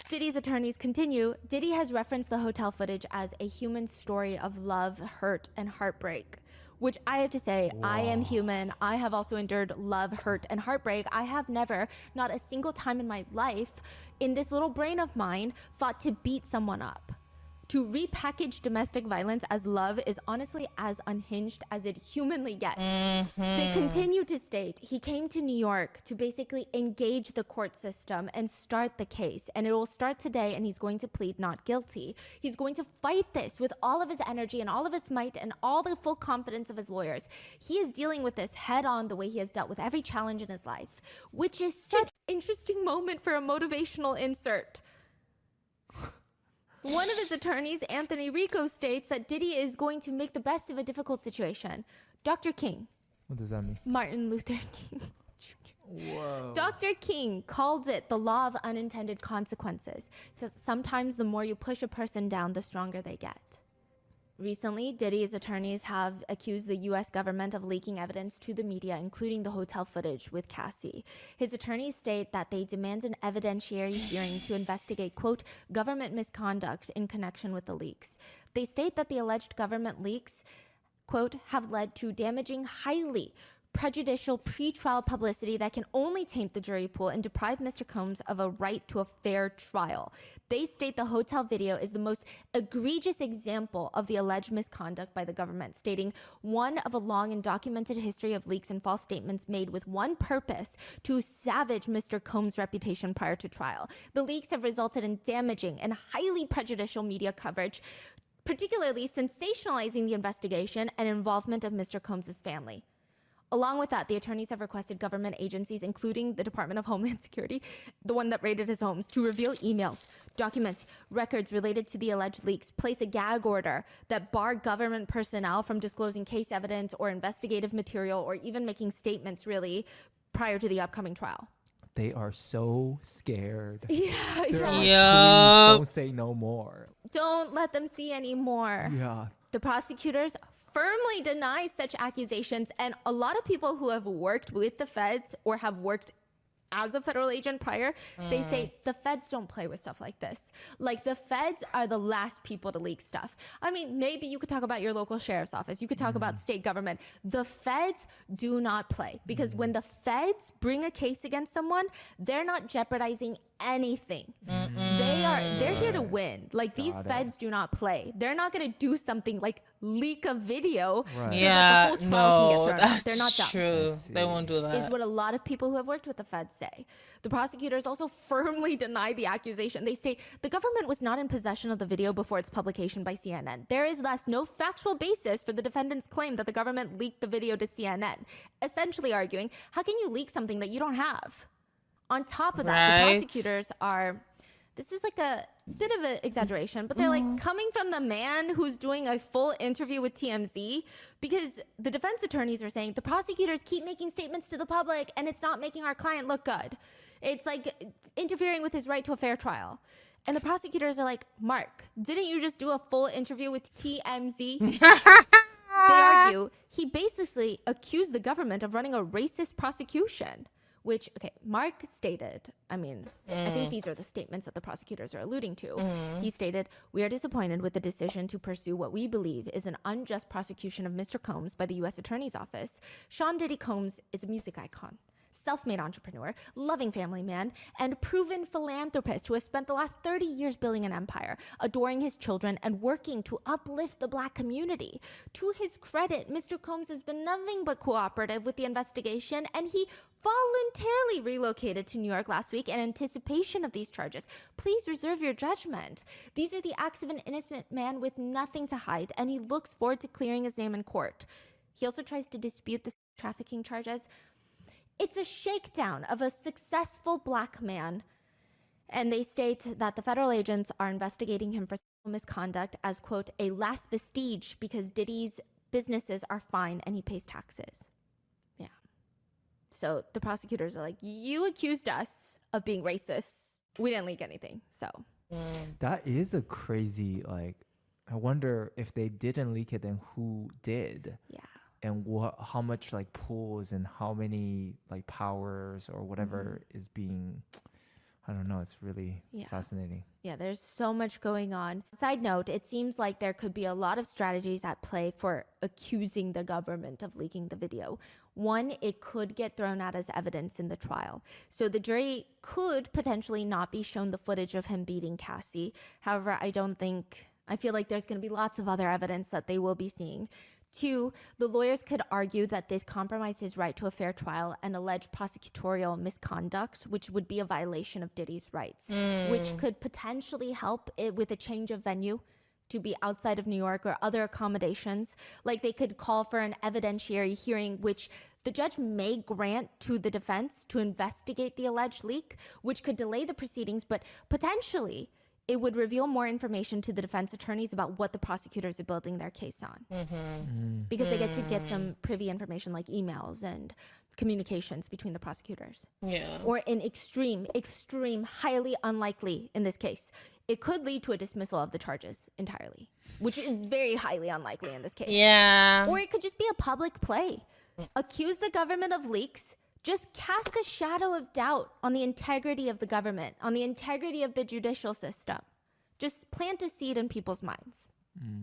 Diddy's attorneys continue, Diddy has referenced the hotel footage as a human story of love, hurt, and heartbreak. Which I have to say, I am human. I have also endured love, hurt, and heartbreak. I have never, not a single time in my life, in this little brain of mine, thought to beat someone up. To repackage domestic violence as love is honestly as unhinged as it humanly gets. They continue to state he came to New York to basically engage the court system and start the case. And it will start today, and he's going to plead not guilty. He's going to fight this with all of his energy and all of his might and all the full confidence of his lawyers. He is dealing with this head on the way he has dealt with every challenge in his life, which is such an interesting moment for a motivational insert. One of his attorneys, Anthony Rico, states that Diddy is going to make the best of a difficult situation. Dr. King. What does that mean? Martin Luther King. Whoa. Dr. King called it the law of unintended consequences. Sometimes the more you push a person down, the stronger they get. Recently, Diddy's attorneys have accused the U.S. government of leaking evidence to the media, including the hotel footage with Cassie. His attorneys state that they demand an evidentiary hearing to investigate, quote, government misconduct in connection with the leaks. They state that the alleged government leaks, quote, have led to damaging, highly prejudicial pretrial publicity that can only taint the jury pool and deprive Mr. Combs of a right to a fair trial. They state the hotel video is the most egregious example of the alleged misconduct by the government, stating one of a long and documented history of leaks and false statements made with one purpose: to savage Mr. Combs' reputation prior to trial. The leaks have resulted in damaging and highly prejudicial media coverage, particularly sensationalizing the investigation and involvement of Mr. Combs' family. Along with that, the attorneys have requested government agencies, including the Department of Homeland Security, the one that raided his homes, to reveal emails, documents, records related to the alleged leaks, place a gag order that bar government personnel from disclosing case evidence or investigative material or even making statements, really, prior to the upcoming trial. They are so scared. Yeah, They're yeah. like, please don't say no more. Don't let them see anymore. Yeah. The prosecutors firmly deny such accusations, and a lot of people who have worked with the feds or have worked as a federal agent prior, they say the feds don't play with stuff like this. Like, the feds are the last people to leak stuff. I mean, maybe you could talk about your local sheriff's office. You could talk about state government. The feds do not play, because when the feds bring a case against someone, they're not jeopardizing anything. They're here to win. Like, these feds do not play. They're not going to do something like leak a video so that the whole trial can get thrown out. They're not dumb. True. They won't do that. Is what a lot of people who have worked with the feds say. The prosecutors also firmly deny the accusation. They state the government was not in possession of the video before its publication by CNN. There is thus no factual basis for the defendant's claim that the government leaked the video to CNN, essentially arguing, how can you leak something that you don't have? On top of that, the prosecutors are, this is like a bit of an exaggeration, but they're like coming from the man who's doing a full interview with TMZ, because the defense attorneys are saying the prosecutors keep making statements to the public and it's not making our client look good. It's like interfering with his right to a fair trial. And the prosecutors are like, Mark, didn't you just do a full interview with TMZ? They argue he basically accused the government of running a racist prosecution. Which, okay, Mark stated, I mean, I think these are the statements that the prosecutors are alluding to. He stated, we are disappointed with the decision to pursue what we believe is an unjust prosecution of Mr. Combs by the U.S. Attorney's Office. Sean Diddy Combs is a music icon, self-made entrepreneur, loving family man, and proven philanthropist who has spent the last 30 years building an empire, adoring his children, and working to uplift the Black community. To his credit, Mr. Combs has been nothing but cooperative with the investigation, and he voluntarily relocated to New York last week in anticipation of these charges. Please reserve your judgment. These are the acts of an innocent man with nothing to hide, and he looks forward to clearing his name in court. He also tries to dispute the trafficking charges. It's a shakedown of a successful Black man, and they state that the federal agents are investigating him for sexual misconduct as, quote, a last vestige because Diddy's businesses are fine and he pays taxes. Yeah. So the prosecutors are like, you accused us of being racist. We didn't leak anything, so. That is a crazy, like, I wonder if they didn't leak it, then who did? Yeah. And how much like pools and how many like powers or whatever is being, I don't know. It's really fascinating. Yeah, there's so much going on. Side note, it seems like there could be a lot of strategies at play for accusing the government of leaking the video. One, it could get thrown out as evidence in the trial. So the jury could potentially not be shown the footage of him beating Cassie. However, I don't think I feel like there's going to be lots of other evidence that they will be seeing. 2, the lawyers could argue that this compromised his right to a fair trial and alleged prosecutorial misconduct, which would be a violation of Diddy's rights, which could potentially help it with a change of venue to be outside of New York or other accommodations. Like they could call for an evidentiary hearing, which the judge may grant to the defense to investigate the alleged leak, which could delay the proceedings, but potentially it would reveal more information to the defense attorneys about what the prosecutors are building their case on. Because they get to get some privy information like emails and communications between the prosecutors. Yeah. Or in extreme, highly unlikely in this case, it could lead to a dismissal of the charges entirely, which is very highly unlikely in this case. Yeah. Or it could just be a public play. Accuse the government of leaks. Just cast a shadow of doubt on the integrity of the government, on the integrity of the judicial system. Just plant a seed in people's minds.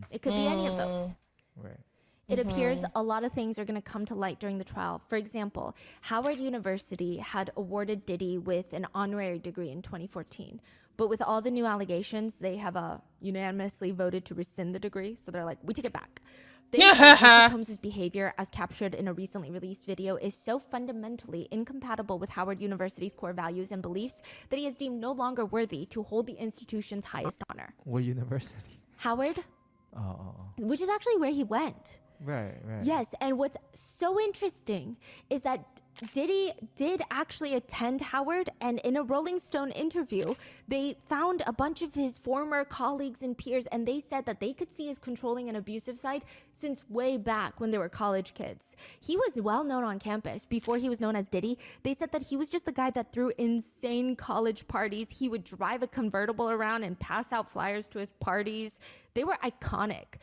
It could be any of those. Right. It appears a lot of things are going to come to light during the trial. For example, Howard University had awarded Diddy with an honorary degree in 2014. But with all the new allegations, they have unanimously voted to rescind the degree. So they're like, we take it back. They say Mr. Combs' behavior, as captured in a recently released video, is so fundamentally incompatible with Howard University's core values and beliefs that he is deemed no longer worthy to hold the institution's highest honor. What university? Howard, which is actually where he went. Right. Yes, and what's so interesting is that Diddy did actually attend Howard, and in a Rolling Stone interview, they found a bunch of his former colleagues and peers, and they said that they could see his controlling and abusive side since way back when they were college kids. He was well known on campus before he was known as Diddy. They said that he was just the guy that threw insane college parties. He would drive a convertible around and pass out flyers to his parties. They were iconic.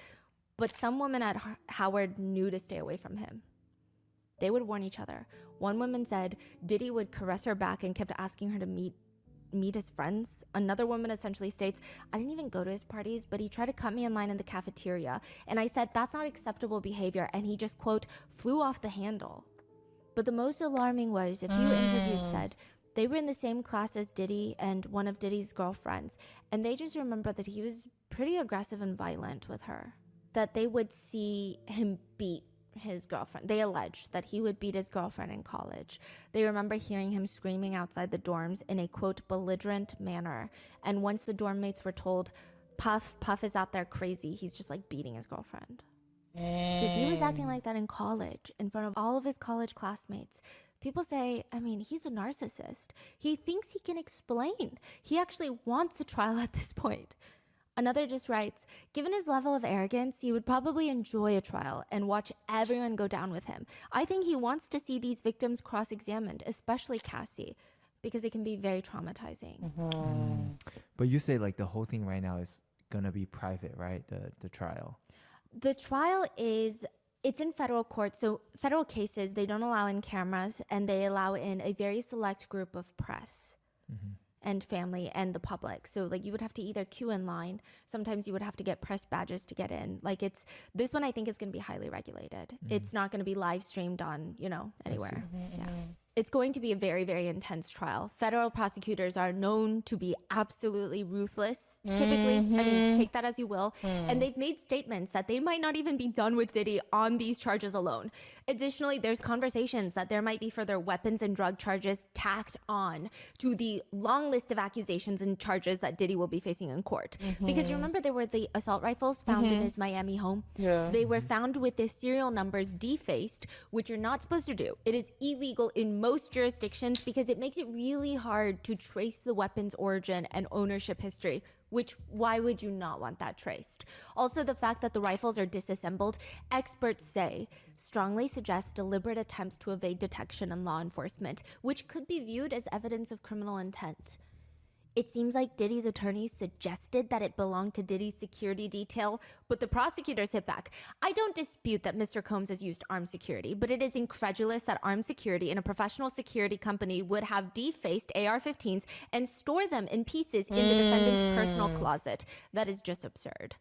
But some women at Howard knew to stay away from him. They would warn each other. One woman said Diddy would caress her back and kept asking her to meet his friends. Another woman essentially states, I didn't even go to his parties, but he tried to cut me in line in the cafeteria. And I said, that's not acceptable behavior. And he just, quote, flew off the handle. But the most alarming was a few interviewed said they were in the same class as Diddy and one of Diddy's girlfriends. And they just remember that he was pretty aggressive and violent with her. That they would see him beat his girlfriend. They alleged that he would beat his girlfriend in college. They remember hearing him screaming outside the dorms in a, quote, belligerent manner. And once the dorm mates were told, Puff is out there crazy, he's just like beating his girlfriend. So if he was acting like that in college, in front of all of his college classmates, people say, I mean, he's a narcissist. He thinks he can explain. He actually wants a trial at this point. Another just writes, given his level of arrogance, he would probably enjoy a trial and watch everyone go down with him. I think he wants to see these victims cross-examined, especially Cassie, because it can be very traumatizing. But you say like the whole thing right now is going to be private, right? The trial. The trial it's in federal court. So federal cases, they don't allow in cameras, and they allow in a very select group of press. And family and the public. So like you would have to either queue in line. Sometimes you would have to get press badges to get in. Like this one I think is going to be highly regulated. It's not going to be live streamed on, anywhere. Yeah. It's going to be a very, very intense trial. Federal prosecutors are known to be absolutely ruthless, typically. I mean, take that as you will. And they've made statements that they might not even be done with Diddy on these charges alone. Additionally, there's conversations that there might be further weapons and drug charges tacked on to the long list of accusations and charges that Diddy will be facing in court. Because you remember there were the assault rifles found in his Miami home? Yeah. They were found with the serial numbers defaced, which you're not supposed to do. It is illegal in most jurisdictions because it makes it really hard to trace the weapon's origin and ownership history, which why would you not want that traced? Also, the fact that the rifles are disassembled, experts say, strongly suggests deliberate attempts to evade detection and law enforcement, which could be viewed as evidence of criminal intent. It seems like Diddy's attorneys suggested that it belonged to Diddy's security detail, but the prosecutors hit back. I don't dispute that Mr. Combs has used armed security, but it is incredulous that armed security in a professional security company would have defaced AR-15s and store them in pieces in the defendant's personal closet. That is just absurd.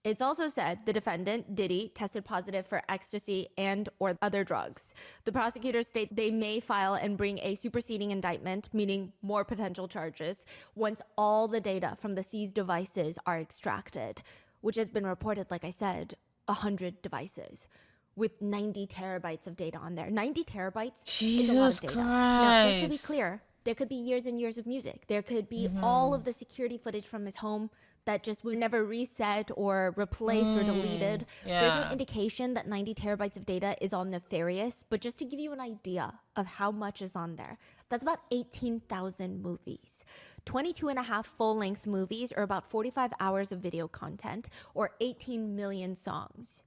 It's also said the defendant, Diddy, tested positive for ecstasy and or other drugs. The prosecutors state they may file and bring a superseding indictment, meaning more potential charges, once all the data from the seized devices are extracted, which has been reported, like I said, 100 devices with 90 terabytes of data on there. 90 terabytes is a lot of data. Now, just to be clear, there could be years and years of music. There could be all of the security footage from his home that just was never reset or replaced or deleted. There's no indication that 90 terabytes of data is all nefarious, but just to give you an idea of how much is on there, that's about 18,000 movies. 22 and a half full-length movies, or about 45 hours of video content, or 18 million songs.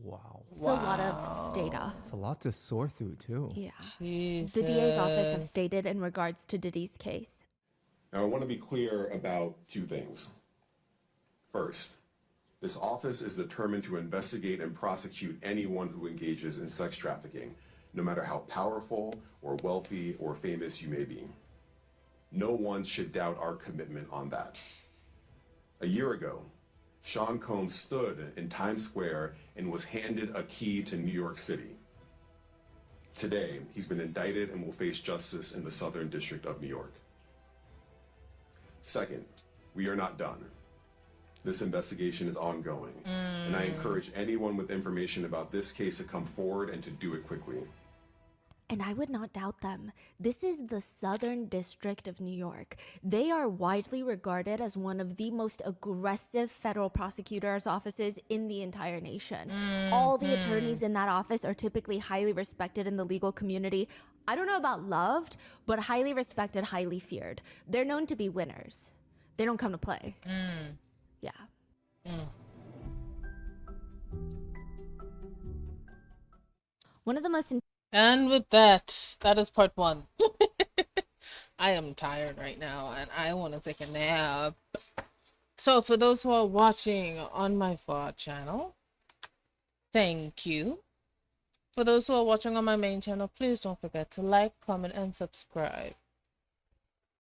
Wow. It's a lot of data. It's a lot to sort through, too. Yeah. Jesus. The DA's office have stated in regards to Diddy's case. Now, I want to be clear about two things. First, this office is determined to investigate and prosecute anyone who engages in sex trafficking, no matter how powerful or wealthy or famous you may be. No one should doubt our commitment on that. A year ago, Sean Combs stood in Times Square and was handed a key to New York City. Today, he's been indicted and will face justice in the Southern District of New York. Second, we are not done. This investigation is ongoing, and I encourage anyone with information about this case to come forward and to do it quickly. And I would not doubt them. This is the Southern District of New York. They are widely regarded as one of the most aggressive federal prosecutors' offices in the entire nation. All the attorneys in that office are typically highly respected in the legal community. I don't know about loved, but highly respected, highly feared. They're known to be winners. They don't come to play. Yeah. One of the most... And with that, that is part 1. I am tired right now and I want to take a nap. So for those who are watching on my VOD channel, thank you. For those who are watching on my main channel, please don't forget to like, comment, and subscribe.